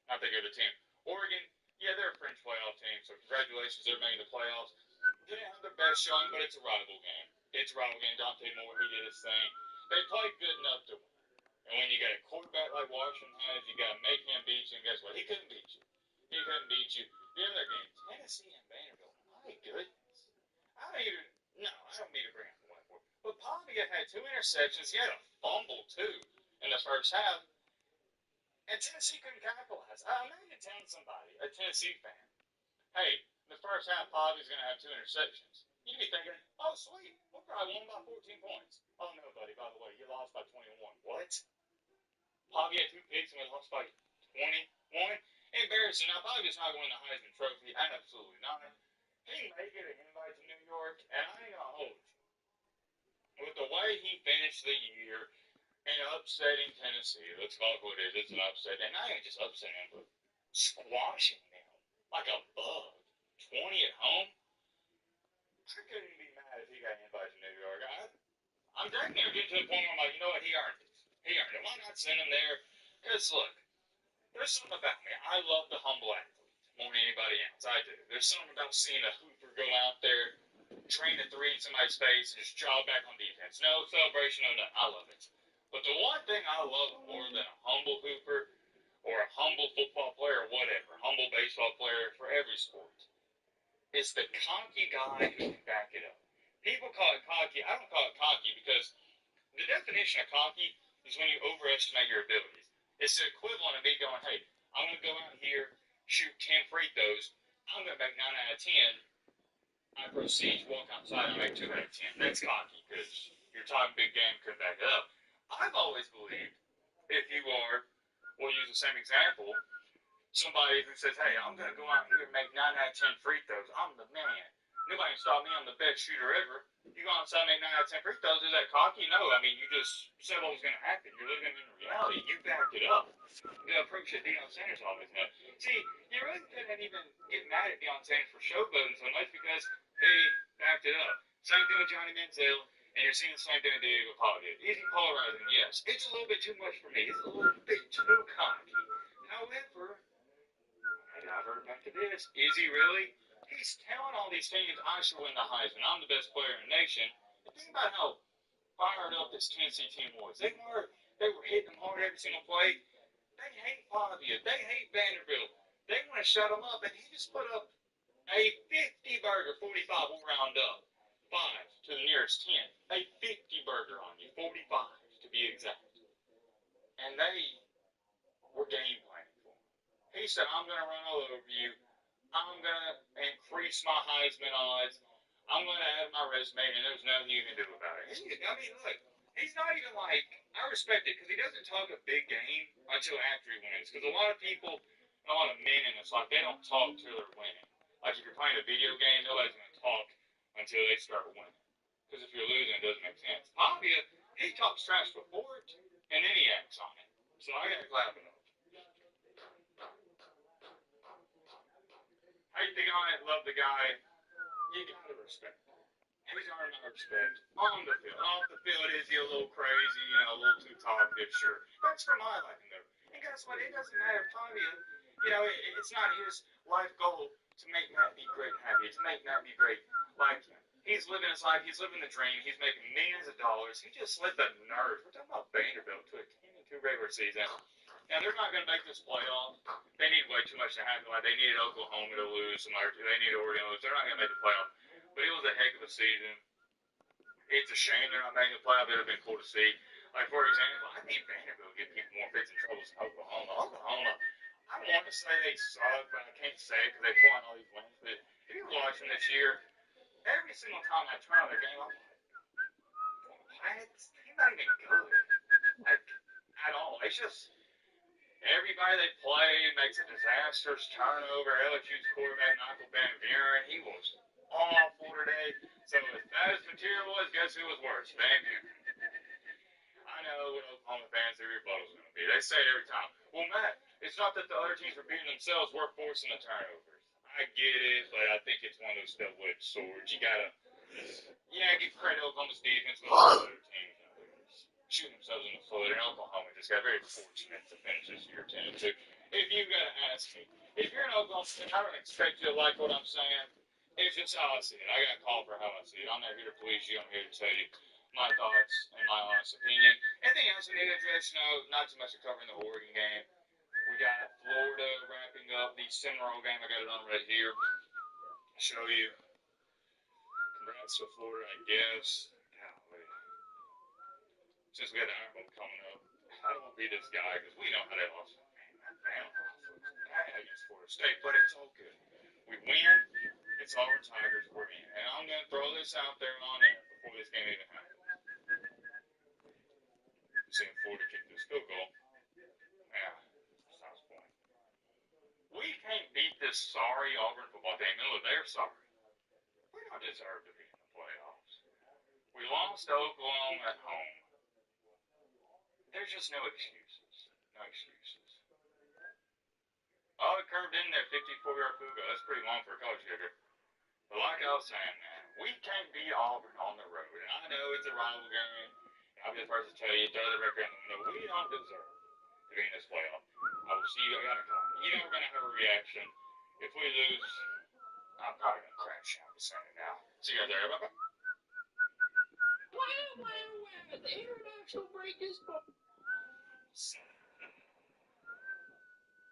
Not that good of a team. Oregon, yeah, they're a fringe playoff team, so congratulations, they're making the playoffs. Didn't have their best showing, but it's a rival game. It's a rival game. Dante Moore, he did his thing. They played good enough to win. And when you got a quarterback like Washington has, you got to make him beat you, and guess what? He couldn't beat you. He couldn't beat you. The other game, Tennessee and Vanderbilt. My goodness. I don't need to bring up the one for it. But Pavia had 2 interceptions. He had a fumble, too, in the first half. And Tennessee couldn't capitalize. Imagine telling somebody, a Tennessee fan, hey, in the first half, Pavia's going to have 2 interceptions. You'd be thinking, oh, sweet, we'll probably win by 14 points. Oh, no, buddy, by the way, you lost by 21. What? Pavia had 2 picks and we lost by 21? Embarrassing. Now, Pavia's not going to win the Heisman Trophy. Absolutely not. He may get an invite to New York, and I ain't going to hold you. With the way he finished the year and upsetting Tennessee, let's call it what it is, it's an upset. And not even just upsetting them, but squashing them like a bug. 20 at home? I couldn't be mad if he got an invite to New York. I'm getting to the point where I'm like, you know what, he earned it. He earned it. Why not send him there? Because, look, there's something about me. I love the humble athlete more than anybody else. I do. There's something about seeing a hooper go out there, train a 3 in somebody's face, and just draw back on defense. No celebration, no nothing. I love it. But the one thing I love more than a humble hooper or a humble football player or whatever, humble baseball player for every sport, is the cocky guy who can back it up. People call it cocky. I don't call it cocky because the definition of cocky is when you overestimate your abilities. It's the equivalent of me going, hey, I'm going to go out here, shoot 10 free throws. I'm going to make 9 out of 10. I proceed to walk outside and make 2 out of 10. That's cocky because you're talking big game, could back it up. I've always believed if you are, we'll use the same example, somebody who says, hey, I'm going to go out here and make 9 out of 10 free throws. I'm the man. Nobody can stop me. I'm the best shooter ever. You go outside and make 9 out of 10 free throws. Is that cocky? No. I mean, you just said what was going to happen. You're living in reality. You backed it up. The approach that Deion Sanders always had. See, you really couldn't even get mad at Deion Sanders for showboating so much because he backed it up. Same thing with Johnny Manziel. And you're seeing the same thing with Diego Paul did. Is he polarizing? Yes. It's a little bit too much for me. It's a little bit too cocky. However, I divert back to this. Is he really? He's telling all these teams, I should win the Heisman. I'm the best player in the nation. And think about how fired up this Tennessee team was. They were hitting them hard every single play. They hate Pavia. They hate Vanderbilt. They want to shut them up. And he just put up a 50 burger, 45 will round up. 5 to the nearest 10. A 50 burger on you. 45 to be exact. And they were game planning for him. He said, I'm going to run all over you. I'm going to increase my Heisman odds. I'm going to add my resume, and there's nothing you can do about it. I mean, look, he's not even like, I respect it because he doesn't talk a big game until after he wins. Because a lot of people, a lot of men in this, like, they don't talk till they're winning. Like, if you're playing a video game, nobody's going to talk until they start winning. Because if you're losing, it doesn't make sense. Pavia, he talks trash before it, and then he acts on it. So I got to clap it up. Hate the guy, love the guy. You got to respect him. He's earned my respect. On the field. Off the field, is he a little crazy, a little too talkative? Sure. That's for my liking, though. And guess what? It doesn't matter. Pavia, it's not his life goal to make Matt be great and happy. To make Matt be great like him. He's living his life. He's living the dream. He's making millions of dollars. He just let the nerve. We're talking about Vanderbilt to a 10-2 regular season. Now, they're not going to make this playoff. They need way too much to happen. Like, they needed Oklahoma to lose. They needed Oregon to lose. They're not going to make the playoff. But it was a heck of a season. It's a shame they're not making the playoff. It would have been cool to see. Like, for example, I think Vanderbilt will get people more fits and troubles than Oklahoma. Oklahoma, I want to say they suck, but I can't say it because they won all these wins. But if you watch them this year, every single time I turn on their game, I'm like, what? He's not even good. Like, at all. It's just everybody they play makes a disastrous turnover. LSU's quarterback, Michael Van Buren, he was awful today. So as bad as material was, guess who was worse? Van Buren. I know what Oklahoma fans their rebuttal's going to be. They say it every time. Well, Matt, it's not that the other teams are beating themselves. We're forcing the turnovers. I get it, but I think it's one of those double-edged swords. You gotta give credit to Oklahoma's defense, but also other teams shooting themselves in the foot. And Oklahoma just got very fortunate to finish this year 10-2. If you gotta ask me, if you're an Oklahoma fan, I don't expect you to like what I'm saying. It's just how I see it. I got called for how I see it. I'm not here to please you. I'm here to tell you my thoughts and my honest opinion. Anything else we need to address? Not too much to cover in the Oregon game. We got Florida wrapping up the Seminole game. I got it on right here. Show you. Congrats to Florida, I guess. Golly. Since we got the Iron Bowl coming up, I don't want to be this guy because we know how they lost. Man, that Bama lost bad against Florida State, but it's all good. We win. It's all Tigers. We're in. And I'm going to throw this out there on air before this game even happens. Seeing Florida kick this field goal. Yeah, sounds point. We can't beat this sorry Auburn football team. No, they're sorry. We don't deserve to be in the playoffs. We lost to Oklahoma at home. There's just no excuses. No excuses. Oh, it curved in there, 54-yard field goal. That's pretty long for a college kicker. But like I was saying, man, we can't beat Auburn on the road. And I know it's a rival game. I'll be the first to tell you, throw the record in the window. We don't deserve to be in this playoff. I will see you guys in a comment. You know we're going to have a reaction. If we lose, I'm probably going to crash out to saying it now. See you guys there. Bye-bye. Wow. The international break is fun.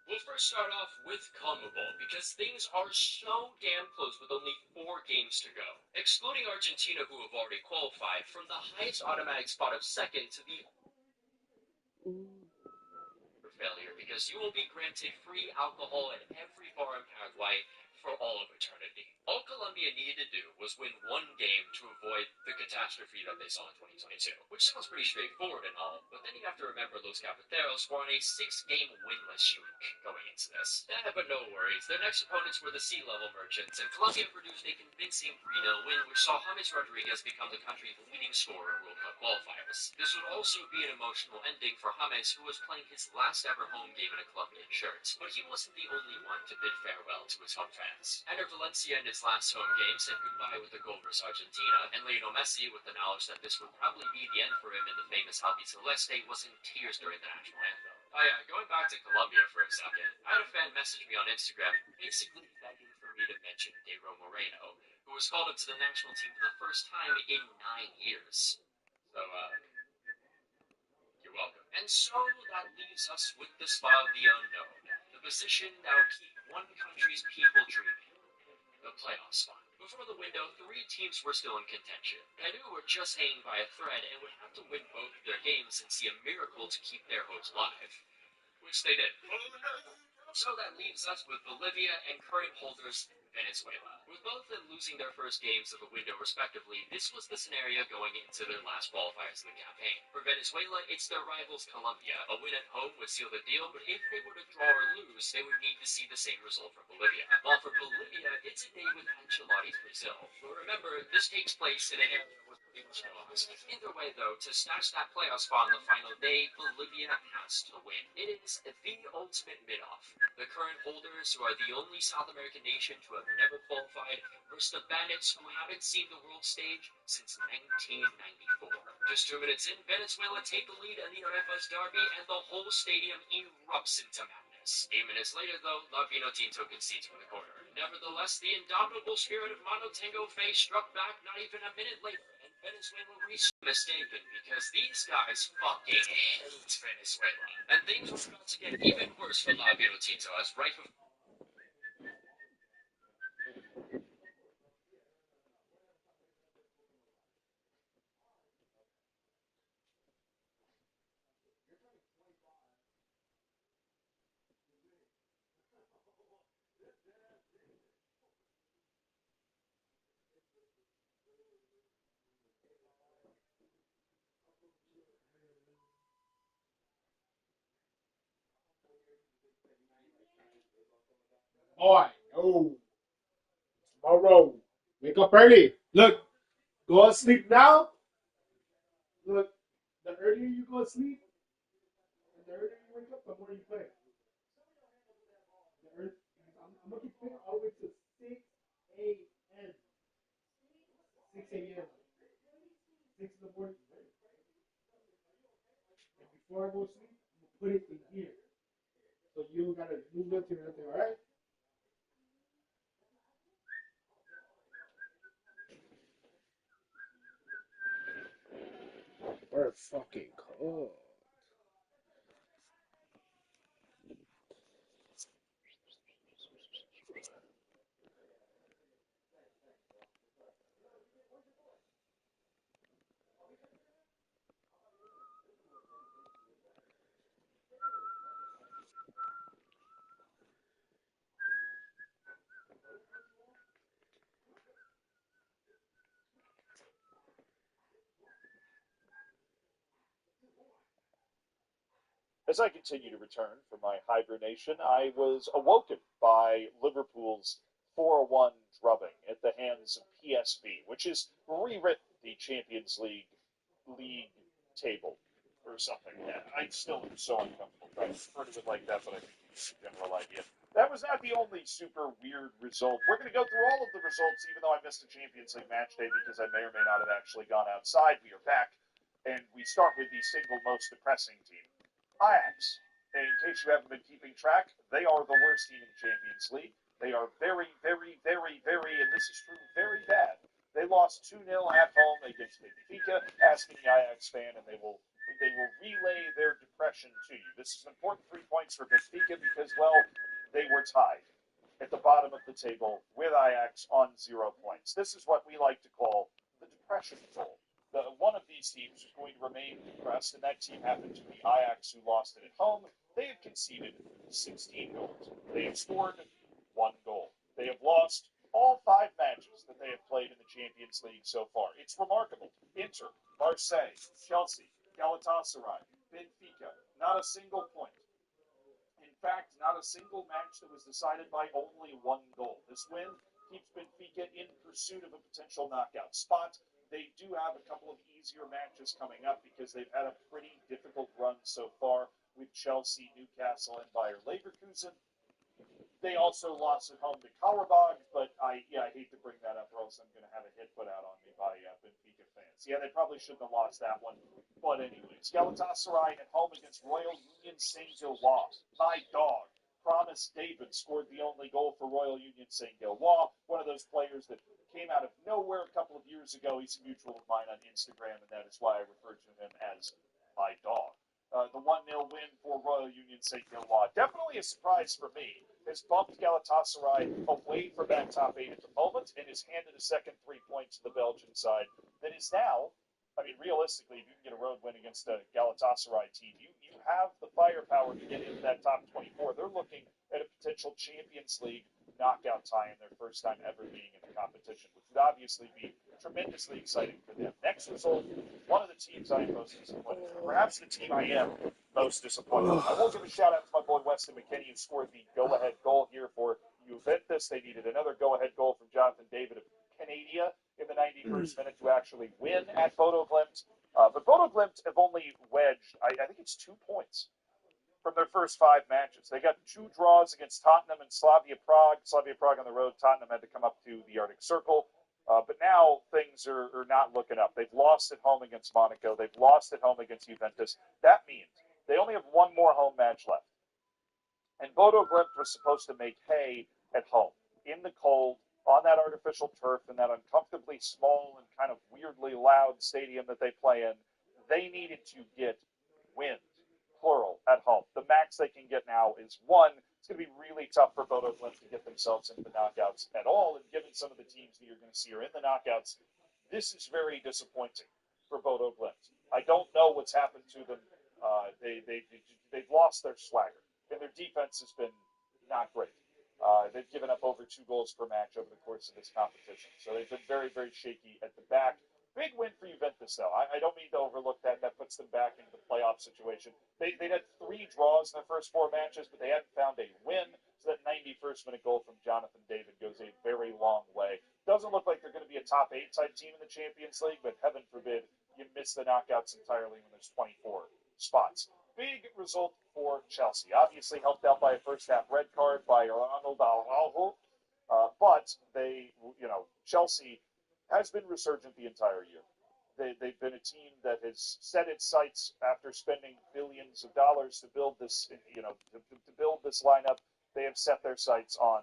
We'll first start off with CONMEBOL because things are so damn close with only 4 games to go. Excluding Argentina, who have already qualified, from the highest automatic spot of second to the failure, because you will be granted free alcohol at every bar in Paraguay for all of eternity. All Colombia needed to do was win one game to avoid the catastrophe that they saw in 2022, which sounds pretty straightforward and all, but then you have to remember Los Cafeteros were on a 6-game winless streak going into this. But no worries, their next opponents were the Sea Level Merchants, and Colombia produced a convincing 3-0 win, which saw James Rodriguez become the country's leading scorer in World Cup qualifiers. This would also be an emotional ending for James, who was playing his last ever home game in a Colombian shirt, but he wasn't the only one to bid farewell to his home fans. Enter Valencia in his last home game said goodbye with a goal versus Argentina, and Lionel Messi, with the knowledge that this would probably be the end for him in the famous Albiceleste, was in tears during the national anthem. Oh yeah, going back to Colombia for a second, I had a fan message me on Instagram, basically begging for me to mention Diego Moreno, who was called up to the national team for the first time in 9 years. So, you're welcome. And so that leaves us with the spot of the unknown, the position that will keep one country's people dreaming, the playoff spot. Before the window, 3 teams were still in contention. Peru were just hanging by a thread and would have to win both of their games and see a miracle to keep their hopes alive, which they did. So that leaves us with Bolivia and current holders Venezuela. With both of them losing their first games of the window respectively, this was the scenario going into their last qualifiers of the campaign. For Venezuela, it's their rivals Colombia. A win at home would seal the deal, but if they were to draw or lose, they would need to see the same result from Bolivia. While for Bolivia, it's a day with Ancelotti's Brazil. But remember, this takes place in an area with pretty much no lost. Either way, though, to snatch that playoff spot on the final day, Bolivia has to win. It is the ultimate mid-off. The current holders, who are the only South American nation to have never qualified, versus the bandits who haven't seen the world stage since 1994. Just 2 minutes in, Venezuela take the lead in the RF's derby, and the whole stadium erupts into madness. 8 minutes later, though, La Vinotinto concedes from the corner. Nevertheless, the indomitable spirit of Monotengo Fei struck back not even a minute later, and Venezuela reached mistaken, because these guys fucking hate Venezuela. And things were about to get even worse for La Vinotinto, as right before Boy, no. Tomorrow. Wake up early. Look, go to sleep now. Look, the earlier you go to sleep, and the earlier you wake up, the more you play. I'm going to keep playing all the way to 6 a.m. 6 a.m. 6 in the morning. And before I go to sleep, I'm going to put it in here. So you don't got to move nothing or nothing, all right? We're fucking cold. As I continue to return from my hibernation, I was awoken by Liverpool's 4-1 drubbing at the hands of PSV, which has rewritten the Champions League table or something. Yeah, I still am so uncomfortable trying to refer to it like that, but I think you get the general idea. That was not the only super weird result. We're going to go through all of the results, even though I missed a Champions League match day because I may or may not have actually gone outside. We are back, and we start with the single most depressing team, Ajax. And in case you haven't been keeping track, they are the worst team in the Champions League. They are very, very, very, very, and this is true, very bad. They lost 2-0 at home against Benfica. Ask any Ajax fan, and they will relay their depression to you. This is an important 3 points for Benfica because, well, they were tied at the bottom of the table with Ajax on 0 points. This is what we like to call the depression bowl. One of these teams is going to remain depressed, and that team happened to be Ajax, who lost it at home. They have conceded 16 goals. They have scored 1 goal. They have lost all 5 matches that they have played in the Champions League so far. It's remarkable. Inter, Marseille, Chelsea, Galatasaray, Benfica, not a single point. In fact, not a single match that was decided by only 1 goal. This win keeps Benfica in pursuit of a potential knockout spot. They do have a couple of easier matches coming up because they've had a pretty difficult run so far with Chelsea, Newcastle, and Bayer Leverkusen. They also lost at home to Karabakh, but I hate to bring that up, or else I'm going to have a hit put out on me by Benfica fans. Yeah, they probably shouldn't have lost that one. But anyways, Galatasaray at home against Royal Union Saint-Gilloise. My dog, Promise David, scored the only goal for Royal Union Saint-Gilloise. One of those players that came out of nowhere a couple of years ago. He's a mutual of mine on Instagram, and that is why I refer to him as my dog. The 1-0 win for Royal Union Saint-Gilloise. Definitely a surprise for me. Has bumped Galatasaray away from that top 8 at the moment and has handed a second 3 points to the Belgian side that is now, I mean, realistically, if you can get a road win against a Galatasaray team, you have the firepower to get into that top 24. They're looking at a potential Champions League knockout tie in their first time ever being in the competition, which would obviously be tremendously exciting for them. Next result, one of the teams I am most disappointed in, perhaps the team I am most disappointed in. I will give a shout out to my boy Weston McKinney, who scored the go-ahead goal here for Juventus. They needed another go-ahead goal from Jonathan David of Canada in the 91st minute to actually win at Bodo Glimt. But Bodo Glimt have only wedged, I think it's 2 points from their first 5 matches. They got 2 draws against Tottenham and Slavia Prague. Slavia Prague on the road. Tottenham had to come up to the Arctic Circle. But now things are not looking up. They've lost at home against Monaco. They've lost at home against Juventus. That means they only have 1 more home match left. And Bodo Glimt was supposed to make hay at home, in the cold, on that artificial turf, in that uncomfortably small and kind of weirdly loud stadium that they play in. They needed to get wins, plural, at home. The max they can get now is 1. It's going to be really tough for Bodo Glimt to get themselves into the knockouts at all, and given some of the teams that you're going to see are in the knockouts, this is very disappointing for Bodo Glimt. I don't know what's happened to them. They've lost their swagger, and their defense has been not great. They've given up over 2 goals per match over the course of this competition, so they've been very, very shaky at the back. Big win for Juventus, though. I don't mean to overlook that. That puts them back into the playoff situation. They'd had 3 draws in their first 4 matches, but they hadn't found a win. So that 91st minute goal from Jonathan David goes a very long way. Doesn't look like they're going to be a top 8 type team in the Champions League, but heaven forbid you miss the knockouts entirely when there's 24 spots. Big result for Chelsea. Obviously helped out by a first half red card by Ronald Araujo. But Chelsea has been resurgent the entire year. They've been a team that has set its sights after spending billions of dollars to build this, to build this lineup. They have set their sights on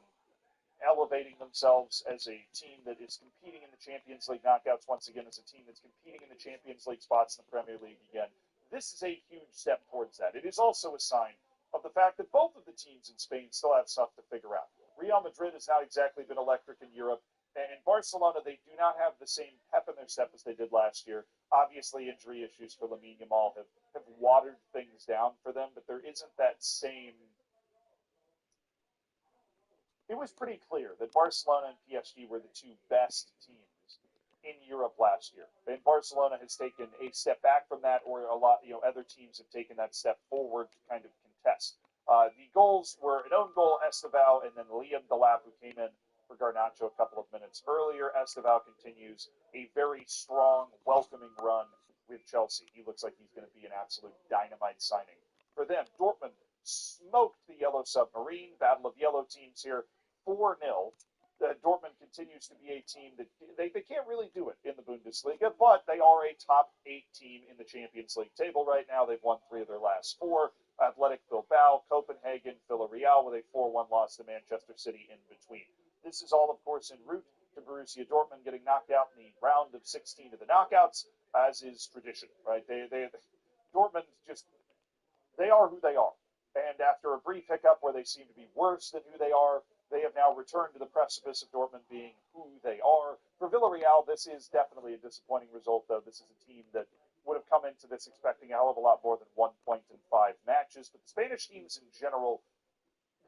elevating themselves as a team that is competing in the Champions League knockouts once again, as a team that's competing in the Champions League spots in the Premier League again. This is a huge step towards that. It is also a sign of the fact that both of the teams in Spain still have stuff to figure out. Real Madrid has not exactly been electric in Europe. And in Barcelona, they do not have the same pep in their step as they did last year. Obviously, injury issues for Lamine Yamal have watered things down for them, but there isn't that same... It was pretty clear that Barcelona and PSG were the 2 best teams in Europe last year. And Barcelona has taken a step back from that, or a lot, other teams have taken that step forward to kind of contest. The goals were an own goal, Estevao, and then Liam Delap, who came in for Garnacho a couple of minutes earlier. Estevao continues a very strong, welcoming run with Chelsea. He looks like he's going to be an absolute dynamite signing for them. Dortmund smoked the Yellow Submarine. Battle of Yellow teams here, 4-0. Dortmund continues to be a team that they can't really do it in the Bundesliga, but they are a top 8 team in the Champions League table right now. They've won 3 of their last 4. Athletic Bilbao, Copenhagen, Villarreal with a 4-1 loss to Manchester City in between. This is all, of course, en route to Borussia Dortmund getting knocked out in the round of 16 of the knockouts, as is tradition, right? Dortmund they are who they are. And after a brief hiccup where they seem to be worse than who they are, they have now returned to the precipice of Dortmund being who they are. For Villarreal, this is definitely a disappointing result, though. This is a team that would have come into this expecting a hell of a lot more than 1 point in 5 matches. But the Spanish teams in general,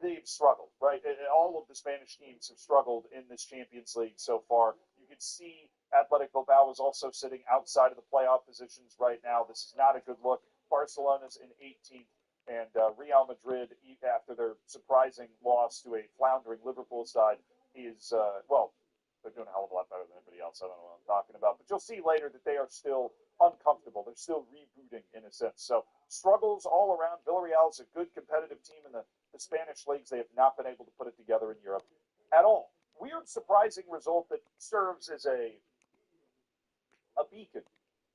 they've struggled, right? All of the Spanish teams have struggled in this Champions League so far. You can see Athletic Bilbao is also sitting outside of the playoff positions right now. This is not a good look. Barcelona's in 18th, and Real Madrid, after their surprising loss to a floundering Liverpool side, is, they're doing a hell of a lot better than anybody else. I don't know what I'm talking about. But you'll see later that they are still uncomfortable. They're still rebooting, in a sense. So struggles all around. Villarreal is a good competitive team in the Spanish leagues. They have not been able to put it together in Europe at all. Weird, surprising result that serves as a beacon,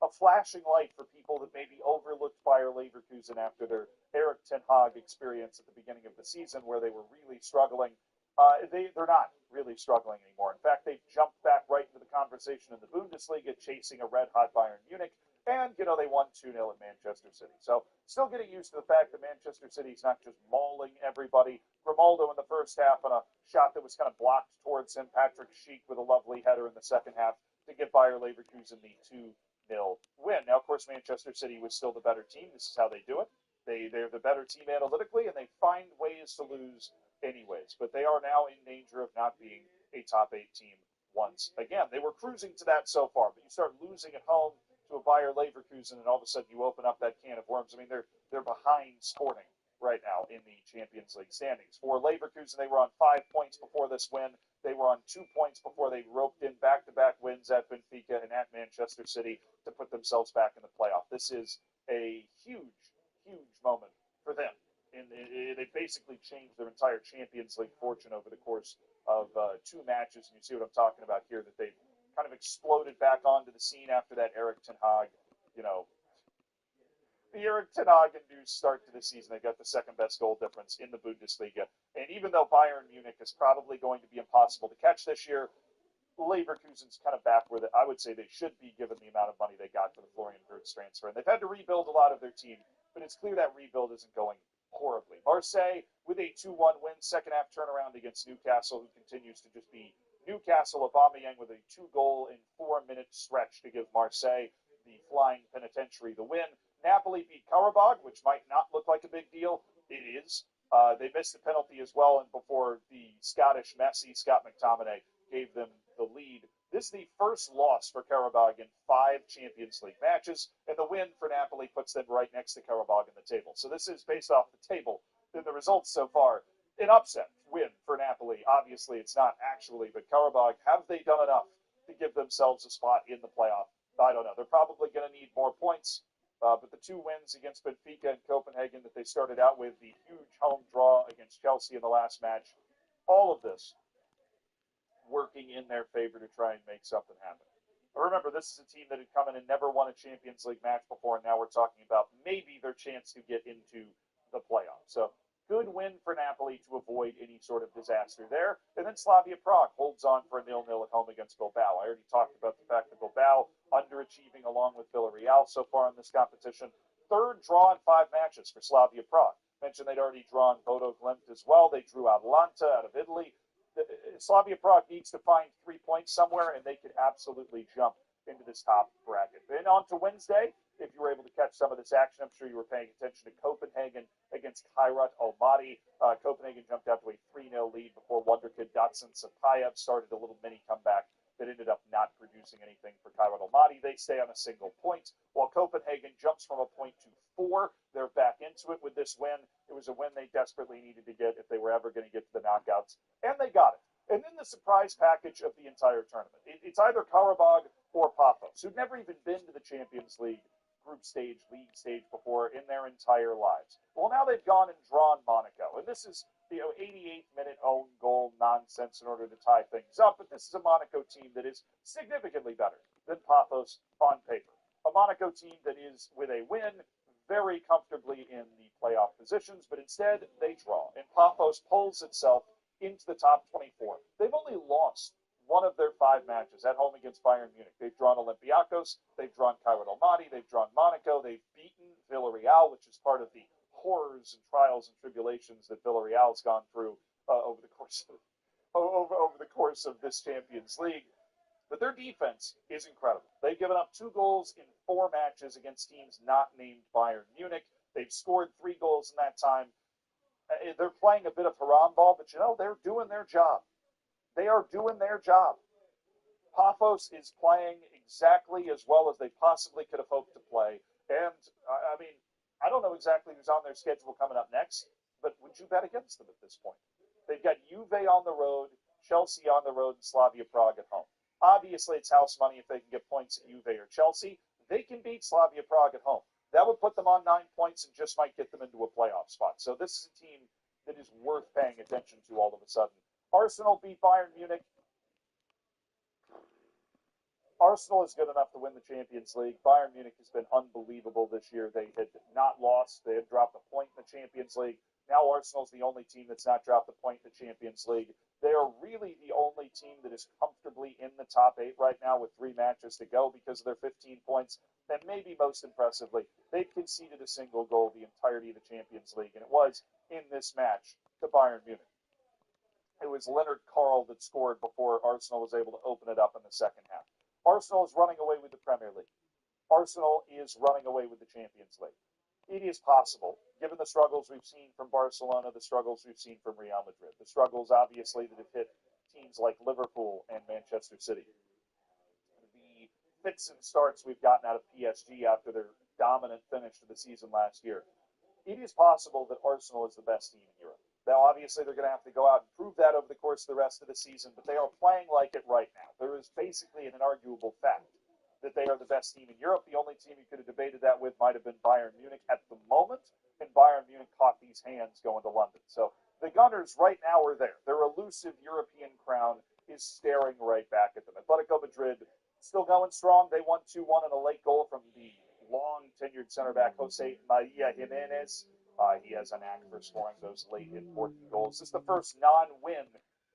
a flashing light for people that maybe overlooked Bayer Leverkusen after their Eric Ten Hag experience at the beginning of the season where they were really struggling. They're not really struggling anymore. In fact, they've jumped back right into the conversation in the Bundesliga, chasing a red-hot Bayern Munich, and, they won 2-0 at Manchester City. So, still getting used to the fact that Manchester City's not just mauling everybody. Grimaldo in the first half on a shot that was kind of blocked towards him. Patrick Schick with a lovely header in the second half to give Bayer Leverkusen the 2-0 win. Now, of course, Manchester City was still the better team. This is how they do it. They're the better team analytically, and they find ways to lose anyways. But they are now in danger of not being a top 8 team once again. They were cruising to that so far, but you start losing at home to a Bayer Leverkusen, and all of a sudden you open up that can of worms. I mean, they're behind Sporting right now in the Champions League standings. For Leverkusen, they were on 5 points before this win. They were on 2 points before they roped in back-to-back wins at Benfica and at Manchester City to put themselves back in the playoff. This is a huge moment for them. And they basically changed their entire Champions League fortune over the course of 2 matches. And you see what I'm talking about here, that they've kind of exploded back onto the scene after that Eric Ten Hag, the Eric Ten Hag-induced start to the season. They got the second best goal difference in the Bundesliga. And even though Bayern Munich is probably going to be impossible to catch this year, Leverkusen's kind of back where I would say they should be, given the amount of money they got for the Florian Wirtz transfer. And they've had to rebuild a lot of their team, but it's clear that rebuild isn't going horribly. Marseille with a 2-1 win, second half turnaround against Newcastle, who continues to just be Newcastle. Aubameyang with a 2-goal in 4-minute stretch to give Marseille the flying penitentiary the win. Napoli beat Karabakh, which might not look like a big deal. It is. They missed a penalty as well, and before the Scottish Messi, Scott McTominay, gave them the lead. This is the first loss for Karabakh in 5 Champions League matches, and the win for Napoli puts them right next to Karabakh in the table. So this is based off the table. The results so far, an upset win for Napoli. Obviously, it's not actually, but Karabakh, have they done enough to give themselves a spot in the playoff? I don't know. They're probably going to need more points. But the 2 wins against Benfica and Copenhagen that they started out with, the huge home draw against Chelsea in the last match, all of this working in their favor to try and make something happen. But remember, this is a team that had come in and never won a Champions League match before, and now we're talking about maybe their chance to get into the playoffs. So good win for Napoli to avoid any sort of disaster there. And then Slavia Prague holds on for a 0-0 at home against Bilbao. I already talked about the fact that Bilbao underachieving along with Villarreal so far in this competition. 3rd draw in 5 matches for Slavia Prague. Mentioned they'd already drawn Bodo Glimt as well. They drew Atalanta out of Italy. Slavia Prague needs to find 3 points somewhere, and they could absolutely jump into this top bracket. Then on to Wednesday, if you were able to catch some of this action, I'm sure you were paying attention to Copenhagen against Kairat Almaty. Copenhagen jumped out to a 3-0 lead before wonderkid Datsun Sapayev started a little mini comeback that ended up not producing anything for Kairat Almaty. They stay on a single point, while Copenhagen jumps from a point to 4. They're back into it with this win. It was a win they desperately needed to get if they were ever going to get to the knockouts, and they got it. And then the surprise package of the entire tournament. It's either Karabakh or Paphos, who've never even been to the Champions League group stage, league stage before in their entire lives. Well, now they've gone and drawn Monaco, and this is 88th minute own goal nonsense in order to tie things up. But this is a Monaco team that is significantly better than Paphos on paper. A Monaco team that is, with a win, very comfortably in the playoff positions, but instead they draw, and Paphos pulls itself into the top 24. They've only lost one of their 5 matches at home against Bayern Munich. They've drawn Olympiacos, they've drawn Kairat Almaty, they've drawn Monaco, they've beaten Villarreal, which is part of the horrors and trials and tribulations that Villarreal's gone through over the course of this Champions League. But their defense is incredible. They've given up 2 goals in 4 matches against teams not named Bayern Munich. They've scored 3 goals in that time. They're playing a bit of haram ball, but they're doing their job. They are doing their job. Paphos is playing exactly as well as they possibly could have hoped to play. And, I mean, I don't know exactly who's on their schedule coming up next, but would you bet against them at this point? They've got Juve on the road, Chelsea on the road, and Slavia Prague at home. Obviously, it's house money if they can get points at Juve or Chelsea. They can beat Slavia Prague at home. That would put them on 9 points and just might get them into a playoff spot. So this is a team that is worth paying attention to all of a sudden. Arsenal beat Bayern Munich. Arsenal is good enough to win the Champions League. Bayern Munich has been unbelievable this year. They had not lost. They had dropped a point in the Champions League. Now Arsenal's the only team that's not dropped a point in the Champions League. They are really the only team that is comfortably in the top 8 right now with 3 matches to go because of their 15 points. And maybe most impressively, they've conceded a single goal the entirety of the Champions League, and it was in this match to Bayern Munich. It was Leonard Carl that scored before Arsenal was able to open it up in the second half. Arsenal is running away with the Premier League. Arsenal is running away with the Champions League. It is possible, given the struggles we've seen from Barcelona, the struggles we've seen from Real Madrid, the struggles, obviously, that have hit teams like Liverpool and Manchester City. The fits and starts we've gotten out of PSG after their dominant finish to the season last year. It is possible that Arsenal is the best team in Europe. Now, obviously, they're going to have to go out and prove that over the course of the rest of the season, but they are playing like it right now. There is basically an inarguable fact that they are the best team in Europe. The only team you could have debated that with might have been Bayern Munich at the moment, and Bayern Munich caught these hands going to London. So the Gunners right now are there. Their elusive European crown is staring right back at them. Atletico Madrid still going strong. They won 2-1 on a late goal from the long-tenured center back Jose Maria Jimenez. He has a knack for scoring those late important goals. This is the first non-win,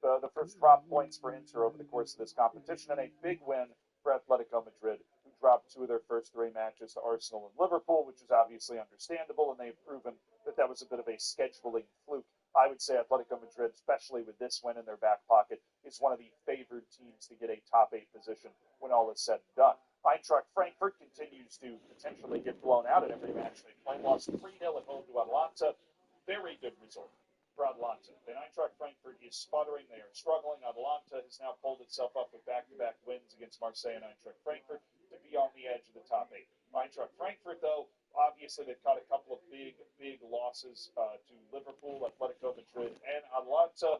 the first drop points for Inter over the course of this competition, and a big win for Atletico Madrid, who dropped 2 of their first 3 matches to Arsenal and Liverpool, which is obviously understandable, and they've proven that was a bit of a scheduling fluke. I would say Atletico Madrid, especially with this win in their back pocket, is one of the favored teams to get a top 8 position when all is said and done. Eintracht Frankfurt continues to potentially get blown out in every match they play. Lost 3-0 at home to Atalanta. Very good result for Atalanta. And Eintracht Frankfurt is sputtering. They are struggling. Atalanta has now pulled itself up with back-to-back wins against Marseille and Eintracht Frankfurt to be on the edge of the top 8. Eintracht Frankfurt, though, obviously they've caught a couple of big losses to Liverpool, Atletico Madrid, and Atalanta.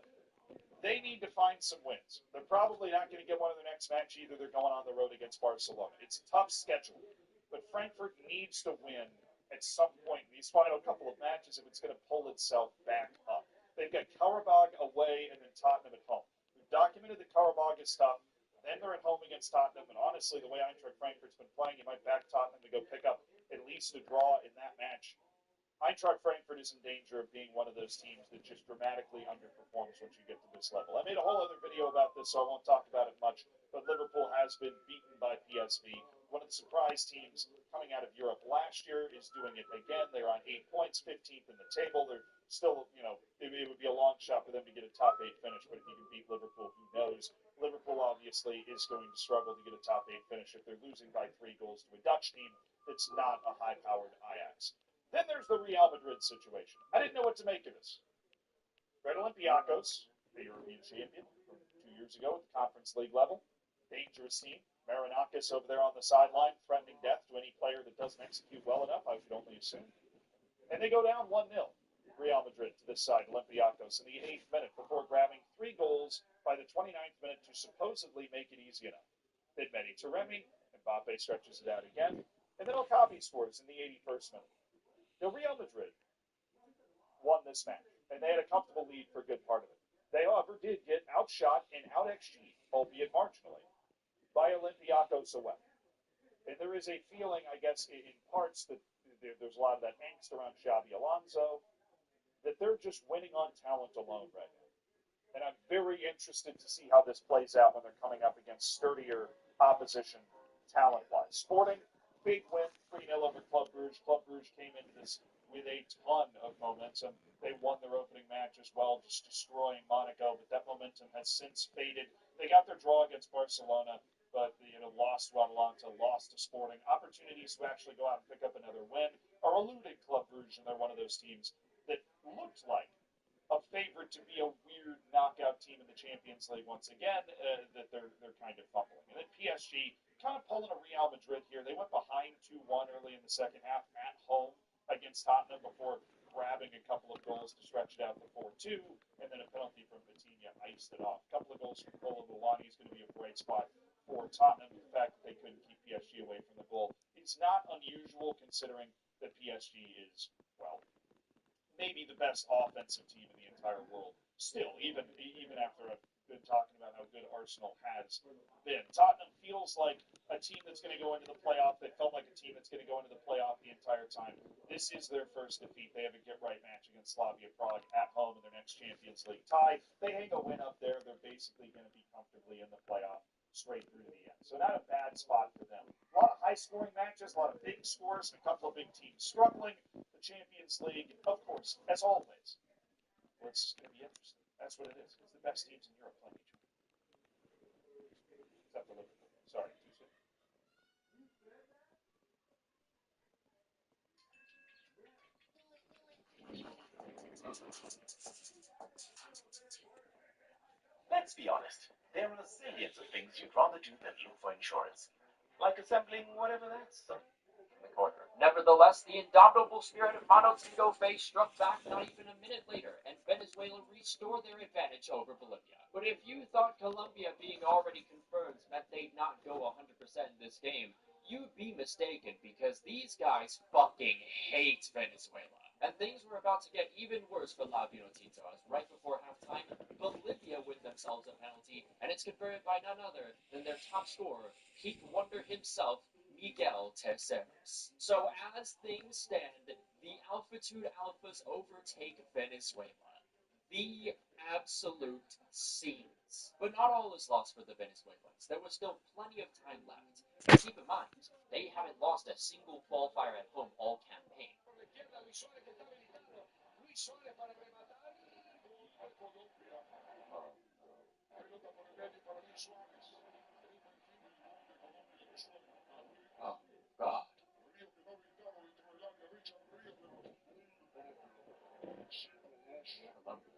They need to find some wins. They're probably not going to get one in the next match either. They're going on the road against Barcelona. It's a tough schedule, but Frankfurt needs to win at some point in these final couple of matches if it's going to pull itself back up. They've got Karabag away and then Tottenham at home. We've documented that Karabag is tough. Then they're at home against Tottenham, and honestly, the way Eintracht Frankfurt's been playing, you might back Tottenham to go pick up at least a draw in that match. Eintracht Frankfurt is in danger of being one of those teams that just dramatically underperforms once you get to this level. I made a whole other video about this, so I won't talk about it much, but Liverpool has been beaten by PSV. One of the surprise teams coming out of Europe last year is doing it again. They're on 8 points, 15th in the table. They're still, it would be a long shot for them to get a top 8 finish, but if you can beat Liverpool, who knows? Liverpool obviously is going to struggle to get a top 8 finish if they're losing by 3 goals to a Dutch team that's not a high-powered Ajax. Then there's the Real Madrid situation. I didn't know what to make of this. Red Olympiacos, the European champion from 2 years ago at the Conference League level. Dangerous team. Marinakis over there on the sideline, threatening death to any player that doesn't execute well enough, I could only assume. And they go down 1-0, Real Madrid, to this side, Olympiacos, in the 8th minute before grabbing 3 goals by the 29th minute to supposedly make it easy enough. Then Mehdi Taremi, Mbappe stretches it out again, and then Okapi scores in the 81st minute. Now, Real Madrid won this match, and they had a comfortable lead for a good part of it. They, however, did get outshot and out-XG'd, albeit marginally, by Olympiacos away. And there is a feeling, I guess, in parts that there's a lot of that angst around Xabi Alonso, that they're just winning on talent alone right now. And I'm very interested to see how this plays out when they're coming up against sturdier opposition talent-wise. Sporting, big win, 3-0 over Club Brugge. Club Brugge came into this with a ton of momentum. They won their opening match as well, just destroying Monaco, but that momentum has since faded. They got their draw against Barcelona, but lost to Atalanta, lost to Sporting. Opportunities to actually go out and pick up another win are eluded Club Brugge, and they're one of those teams that looked like a favorite to be a weird knockout team in the Champions League once again, that they're kind of fumbling. And then PSG kind of pulling a Real Madrid here. They went behind 2-1 early in the second half at home against Tottenham before grabbing a couple of goals to stretch it out to 4-2, and then a penalty from Vitinha iced it off. A couple of goals from Kolo Muani is going to be a bright spot for Tottenham. The fact that they couldn't keep PSG away from the goal is not unusual considering that PSG is, well, maybe the best offensive team in the entire world. Still, even after I've been talking about how good Arsenal has been, Tottenham feels like a team that's going to go into the playoff. They felt like a team that's going to go into the playoff the entire time. This is their first defeat. They have a get-right match against Slavia Prague at home in their next Champions League tie. They hang a win up there. They're basically going to be comfortably in the playoff straight through to the end. So not a bad spot for them. A lot of high-scoring matches, a lot of big scores, and a couple of big teams struggling. The Champions League, of course, as always, well, it's going to be interesting. That's what it is. It's the best teams in Europe playing each other. Except for Liverpool. Sorry, too soon. Let's be honest. There are zillions of things you'd rather do than look for insurance. Like assembling whatever that's in the corner. Nevertheless, the indomitable spirit of Monotingo Face struck back not even a minute later, and Venezuela restored their advantage over Bolivia. But if you thought Colombia being already confirmed meant they'd not go 100% in this game, you'd be mistaken, because these guys fucking hate Venezuela. And things were about to get even worse for La Vinotinto, as right before halftime, Bolivia win themselves a penalty, and it's converted by none other than their top scorer, Peak Wonder himself, Miguel Terceros. So as things stand, the Altitude Alphas overtake Venezuela. The absolute scenes. But not all is lost for the Venezuelans. There was still plenty of time left. Keep in mind, they haven't lost a single qualifier at home all campaign. Oh, God.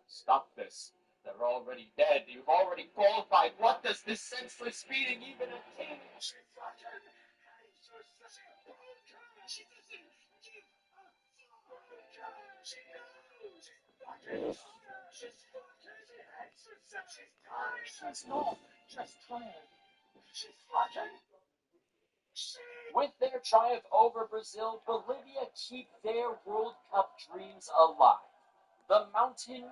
Stop this. They're already dead. You've already qualified. What does this senseless beating even attain? She's not just tired. She's fucking. With their triumph over Brazil, Bolivia keep their World Cup dreams alive. The mountain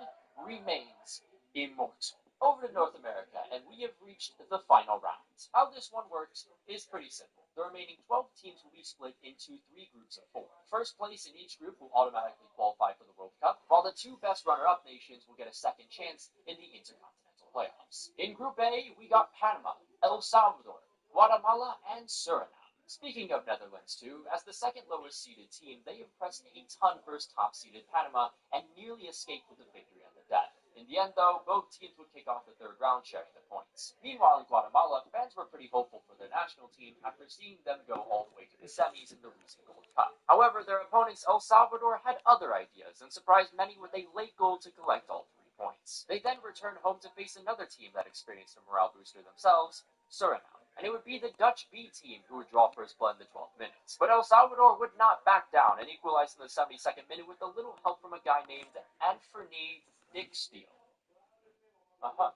remains immortal. Over to North America, and we have reached the final round. How this one works is pretty simple. The remaining 12 teams will be split into 3 groups of 4. First place in each group will automatically qualify for the World Cup, while the 2 best runner-up nations will get a second chance in the Intercontinental Playoffs. In Group A, we got Panama, El Salvador, Guatemala, and Suriname. Speaking of Netherlands too, as the second lowest seeded team, they impressed a ton versus top seeded Panama and nearly escaped with a victory on the death. In the end though, both teams would kick off the third round sharing the points. Meanwhile in Guatemala, fans were pretty hopeful for their national team after seeing them go all the way to the semis in the recent Gold Cup. However, their opponents El Salvador had other ideas and surprised many with a late goal to collect all 3 points. They then returned home to face another team that experienced a morale booster themselves, Suriname. And it would be the Dutch B team who would draw first blood in the 12th minutes. But El Salvador would not back down and equalized in the 72nd minute with a little help from a guy named Anthony Dick Steele.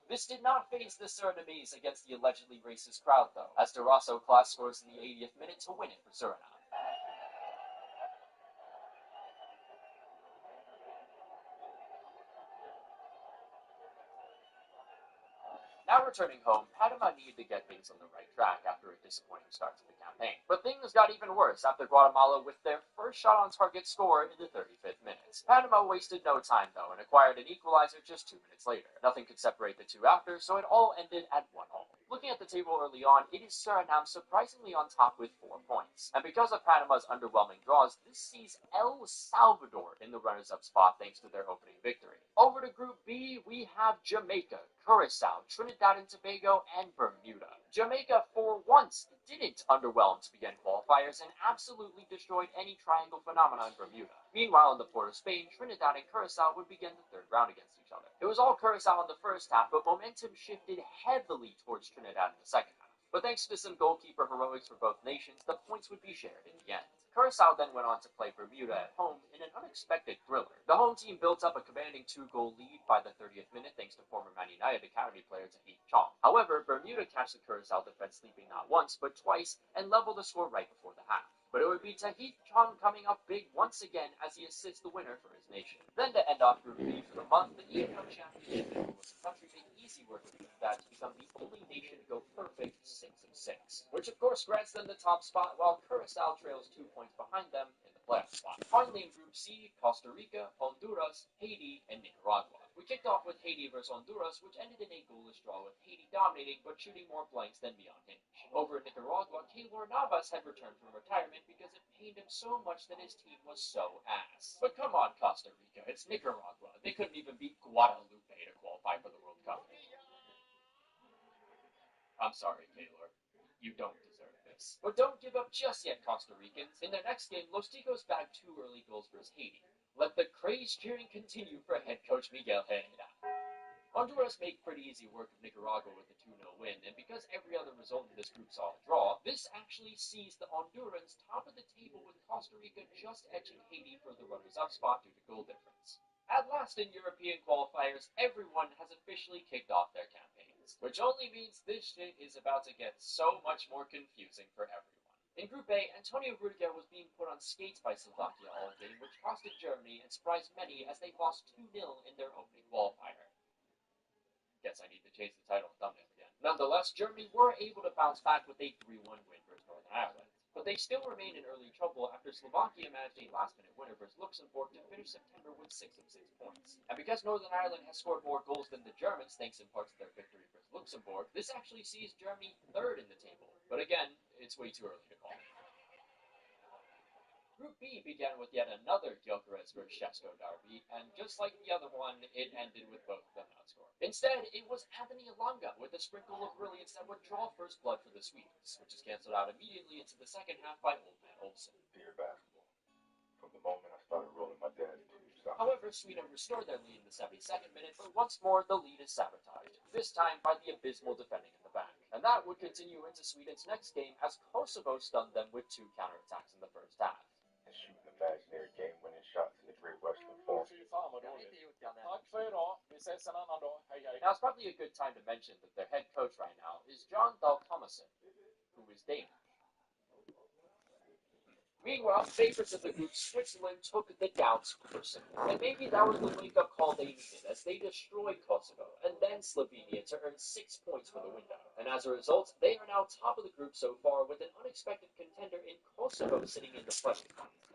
This did not phase the Surinamese against the allegedly racist crowd though, as Duraso Class scores in the 80th minute to win it for Suriname. Now returning home, Panama needed to get things on the right track after a disappointing start to the campaign. But things got even worse after Guatemala with their first shot on target score in the 35th minute. Panama wasted no time though and acquired an equalizer just 2 minutes later. Nothing could separate the two after, so it all ended at 1-1. Looking at the table early on, it is Suriname surprisingly on top with 4 points. And because of Panama's underwhelming draws, this sees El Salvador in the runners-up spot thanks to their opening victory. Over to Group B, we have Jamaica, Curacao, Trinidad and Tobago, and Bermuda. Jamaica, for once, didn't underwhelm to begin qualifiers and absolutely destroyed any triangle phenomena in Bermuda. Meanwhile, in the port of Spain, Trinidad and Curacao would begin the third round against each other. It was all Curacao in the first half, but momentum shifted heavily towards Trinidad in the second half. But thanks to some goalkeeper heroics for both nations, the points would be shared in the end. Curacao then went on to play Bermuda at home in an unexpected thriller. The home team built up a commanding 2-goal lead by the 30th minute thanks to former Man United Academy player Tahith Chong. However, Bermuda catch the Curacao defense sleeping not once, but twice, and leveled the score right before the half. But it would be Tahith Chong coming up big once again as he assists the winner for his nation. Then to end off Group B for the month, the EFL Championship was the country made easy work of that to become the only nation to go perfect 6 of 6, which of course grants them the top spot while Curacao trails 2 points behind them in the playoff spot. Finally in Group C, Costa Rica, Honduras, Haiti, and Nicaragua. We kicked off with Haiti versus Honduras, which ended in a goalless draw with Haiti dominating but shooting more blanks than beyond hinge. Over in Nicaragua, Keylor Navas had returned from retirement because it pained him so much that his team was so ass. But come on, Costa Rica, it's Nicaragua. They couldn't even beat Guadalupe to qualify for the World Cup. I'm sorry, Keylor. You don't deserve this. But don't give up just yet, Costa Ricans. In their next game, Los Ticos bagged 2 early goals versus Haiti. Let the craze cheering continue for head coach Miguel Herrera. Honduras made pretty easy work of Nicaragua with a 2-0 win, and because every other result in this group saw a draw, this actually sees the Hondurans top of the table with Costa Rica just edging Haiti for the runners-up spot due to goal difference. At last in European qualifiers, everyone has officially kicked off their campaigns, which only means this shit is about to get so much more confusing for everyone. In Group A, Antonio Rudiger was being put on skates by Slovakia all game, which costed Germany and surprised many as they lost 2-0 in their opening qualifier. Guess I need to change the title and thumbnail again. Nonetheless, Germany were able to bounce back with a 3-1 win versus Northern Ireland. But they still remain in early trouble after Slovakia managed a last-minute winner versus Luxembourg to finish September with 6 of 6 points. And because Northern Ireland has scored more goals than the Germans, thanks in part to their victory versus Luxembourg, this actually sees Germany third in the table. But again, it's way too early to call. Group B began with yet another Gyökeres versus Sesto derby, and just like the other one, it ended with both of them outscored. Instead, it was Anthony Elanga with a sprinkle of brilliance that would draw first blood for the Swedes, which is cancelled out immediately into the second half by Old Man Olsen. Dear basketball, from the moment I started rolling my dad's tubes out. However, Sweden restored their lead in the 72nd minute, but once more the lead is sabotaged, this time by the abysmal defending in the back. And that would continue into Sweden's next game as Kosovo stunned them with 2 counterattacks in the first half. And shooting imaginary game-winning shots in the Great Western Form. Now, it's probably a good time to mention that their head coach right now is John Dahl Tomasson, who is Danish. Meanwhile, favorites of the group, Switzerland, took the doubts personally. And maybe that was the wake-up call they needed as they destroyed Kosovo and then Slovenia to earn 6 points for the window. And as a result, they are now top of the group so far with an unexpected contender in Kosovo sitting in the front.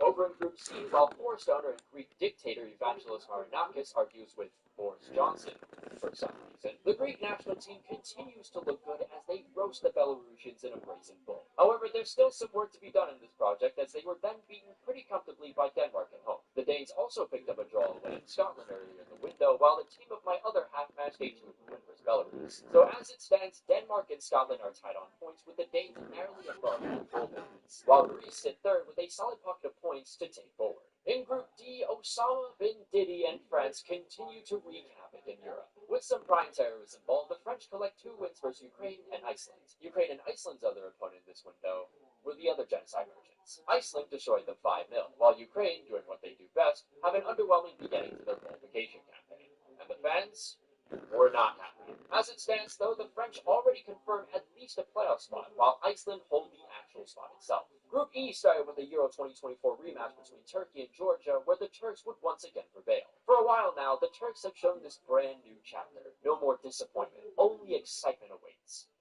Over in Group C, while Forest owner and Greek dictator Evangelos Marinakis argues with Boris Johnson for some reason, the Greek national team continues to look good as they roast the Belarusians in a brazen bull. However, there's still some work to be done in this project as they were then beaten pretty comfortably by Denmark at home. The Danes also picked up a draw away in Scotland earlier in the window, while the team of my other half managed a 2-win versus Belarus. So as it stands, Denmark and Scotland are tied on points with the Danes narrowly above the goal difference, while Greece sit third with a solid pocket of points to take forward. In Group D, Osama bin Didi and France continue to wreak havoc in Europe. With some prime terrorists involved, the French collect 2 wins versus Ukraine and Iceland. Ukraine and Iceland's other opponent in this window were the other genocide merchants. Iceland destroyed them 5-0, while Ukraine, doing what they do best, have an underwhelming beginning to their qualification campaign. And the fans were not happy. As it stands, though, the French already confirmed at least a playoff spot, while Iceland hold the actual spot itself. Group E started with a Euro 2024 rematch between Turkey and Georgia, where the Turks would once again prevail. For a while now, the Turks have shown this brand new chapter. No more disappointment, only excitement awaits.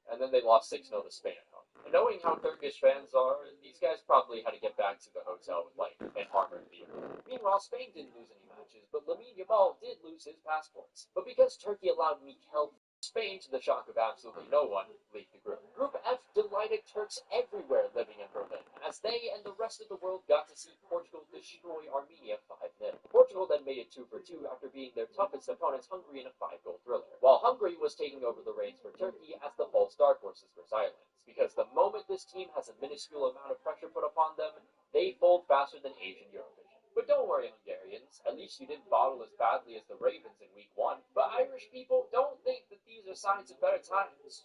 And then they lost 6-0 to Spain at home. And knowing how Turkish fans are, these guys probably had to get back to the hotel with like an armored vehicle. Meanwhile, Spain didn't lose any matches, but Lamine Yamal did lose his passports. But because Turkey allowed Mikel Spain, to the shock of absolutely no one, leaked the group. Group F delighted Turks everywhere living in Berlin, as they and the rest of the world got to see Portugal destroy Armenia 5-0. Portugal then made it 2-2 after beating their toughest opponents, Hungary, in a 5-goal thriller, while Hungary was taking over the reins for Turkey as the false dark horses versus Ireland. Because the moment this team has a minuscule amount of pressure put upon them, they fold faster than Asian Eurovision. But don't worry, Hungarians, at least you didn't bottle as badly as the Ravens in week 1. But Irish people, don't think that these are signs of better times.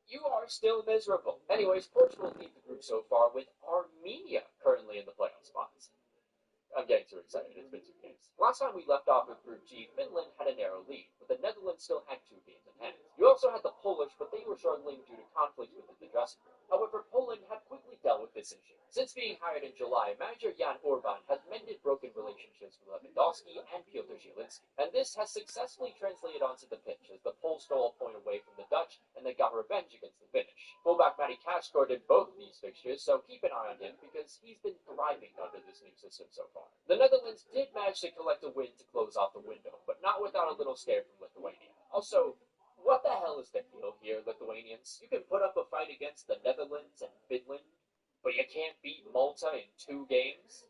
You are still miserable. Anyways, Portugal lead the group so far with Armenia currently in the playoff spots. I'm getting too excited. It's been 2 games. Last time we left off with Group G, Finland had a narrow lead, but the Netherlands still had 2 games in hand. You also had the Polish, but they were struggling due to conflicts within the dressing room. However, Poland had quickly dealt with this issue. Since being hired in July, manager Jan Orban has mended broken relationships with Lewandowski and Piotr Zielinski, and this has successfully translated onto the pitch as the Poles stole a point away from the Dutch and they got revenge against the Finnish. Fullback Matty Cash scored in both of these fixtures, so keep an eye on him because he's been thriving under this new system so far. The Netherlands did manage to collect a win to close off the window, but not without a little scare from Lithuania. Also, what the hell is the deal here, Lithuanians? You can put up a fight against the Netherlands and Finland, but you can't beat Malta in 2 games?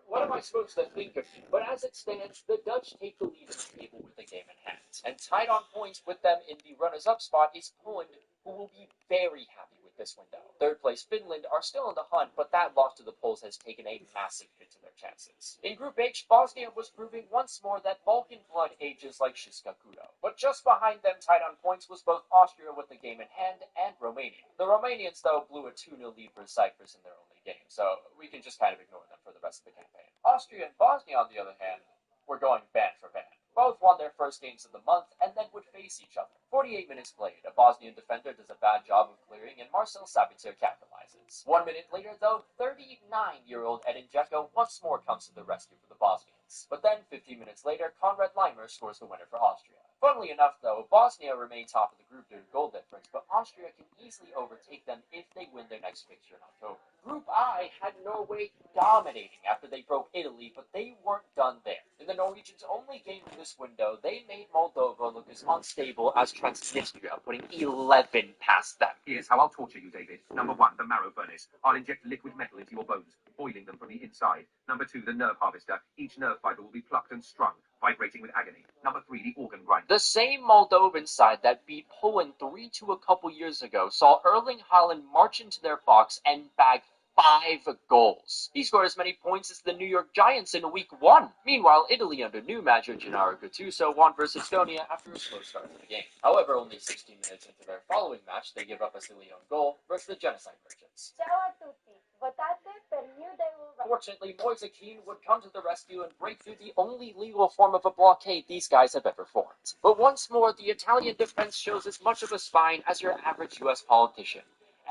What am I supposed to think of you? But as it stands, the Dutch take the lead in the table with a game in hand. And tied on points with them in the runners-up spot is Poland, who will be very happy with this window. Third place Finland are still in the hunt, but that loss to the Poles has taken a massive hit to their chances. In Group H, Bosnia was proving once more that Balkan blood ages like Shiska Kudo. But just behind them, tied on points, was both Austria with the game in hand and Romania. The Romanians, though, blew a 2-0 lead for Cyprus in their only game, so we can just kind of ignore them for the rest of the campaign. Austria and Bosnia, on the other hand, were going band for band. Both won their first games of the month and then would face each other. 48 minutes played, a Bosnian defender does a bad job of clearing and Marcel Sabitzer capitalizes. 1 minute later, though, 39-year-old Edin Dzeko once more comes to the rescue for the Bosnians. But then, 15 minutes later, Konrad Leimer scores the winner for Austria. Funnily enough, though, Bosnia remain top of the group due to goal difference, but Austria can easily overtake them if they win their next fixture in October. Group I had Norway dominating after they broke Italy, but they weren't done there. In the Norwegians' only game of this window, they made Moldova look as unstable as Transnistria, putting 11 past them. Here's how I'll torture you, David. Number 1, the marrow furnace. I'll inject liquid metal into your bones, boiling them from the inside. Number 2, the nerve harvester. Each nerve fiber will be plucked and strung, vibrating with agony. Number 3, the organ grinder. The same Moldovan side that beat Poland 3-2 a couple years ago saw Erling Haaland march into their box and bag 5 goals. He scored as many points as the New York Giants in week 1. Meanwhile, Italy under new manager Gennaro Gattuso won versus Estonia after a slow start to the game. However, only 16 minutes into their following match, they give up a silly own goal versus the Genocide Merchants. Ciao a tutti. Votate per New Day will... Fortunately, Moise Keane would come to the rescue and break through the only legal form of a blockade these guys have ever formed. But once more, the Italian defense shows as much of a spine as your average US politician.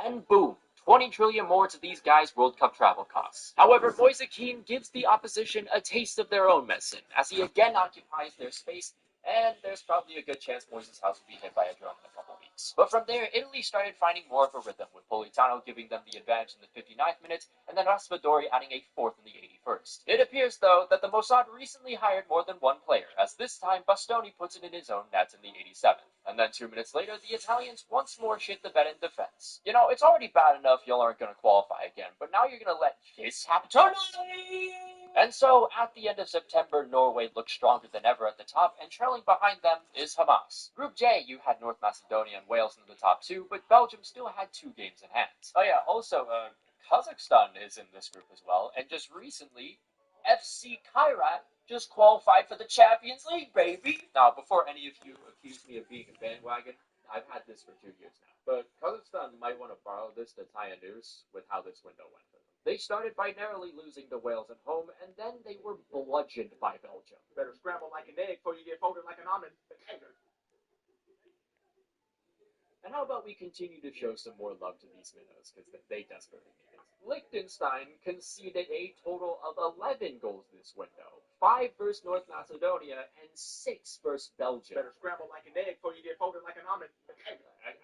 And boom, 20 trillion more to these guys' World Cup travel costs. However, Moise Keane gives the opposition a taste of their own medicine, as he again occupies their space, and there's probably a good chance Moise's house will be hit by a drone in a couple weeks. But from there, Italy started finding more of a rhythm, with Politano giving them the advantage in the 59th minute, and then Raspadori adding a 4th in the 81st. It appears, though, that the Mossad recently hired more than one player, as this time Bastoni puts it in his own net in the 87th. And then 2 minutes later, the Italians once more shit the bed in defense. You know, it's already bad enough y'all aren't going to qualify again, but now you're going to let this happen to me! And so, at the end of September, Norway looked stronger than ever at the top, and trailing behind them is Hamas. Group J, you had North Macedonia and Wales in the top 2, but Belgium still had 2 games in hand. Oh yeah, also, Kazakhstan is in this group as well, and just recently, FC Kairat just qualified for the Champions League, baby! Now, before any of you accuse me of being a bandwagon, I've had this for 2 years now. But Kazakhstan might want to borrow this to tie a noose with how this window went for them. They started by narrowly losing to Wales at home, and then they were bludgeoned by Belgium. Better scramble like an egg before you get folded like an almond. And how about we continue to show some more love to these minnows, because they desperately need it. Liechtenstein conceded a total of 11 goals this window. 5 versus North Macedonia, and 6 versus Belgium. Better scramble like an egg before you get folded like an almond.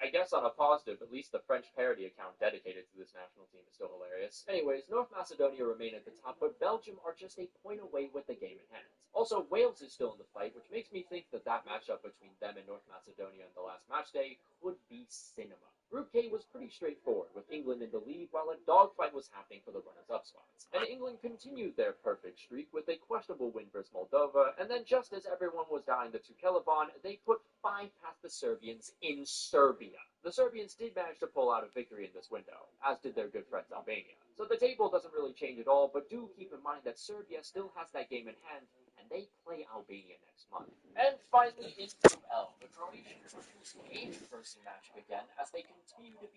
I guess on a positive, at least the French parody account dedicated to this national team is still hilarious. Anyways, North Macedonia remain at the top, but Belgium are just a point away with the game in hand. Also, Wales is still in the fight, which makes me think that that matchup between them and North Macedonia in the last match day could be cinema. Group K was pretty straightforward, with England in the lead, while a dogfight was happening for the runners-up spots. And England continued their perfect streak with a questionable win versus Moldova, and then just as everyone was dying the Tukelabon, they put 5 past the Serbians in Serbia. The Serbians did manage to pull out a victory in this window, as did their good friends Albania. So the table doesn't really change at all, but do keep in mind that Serbia still has that game in hand, and they play Albania next month. And finally, in Group L, the Croatian Trojans gained the first in matchup again as they continue to be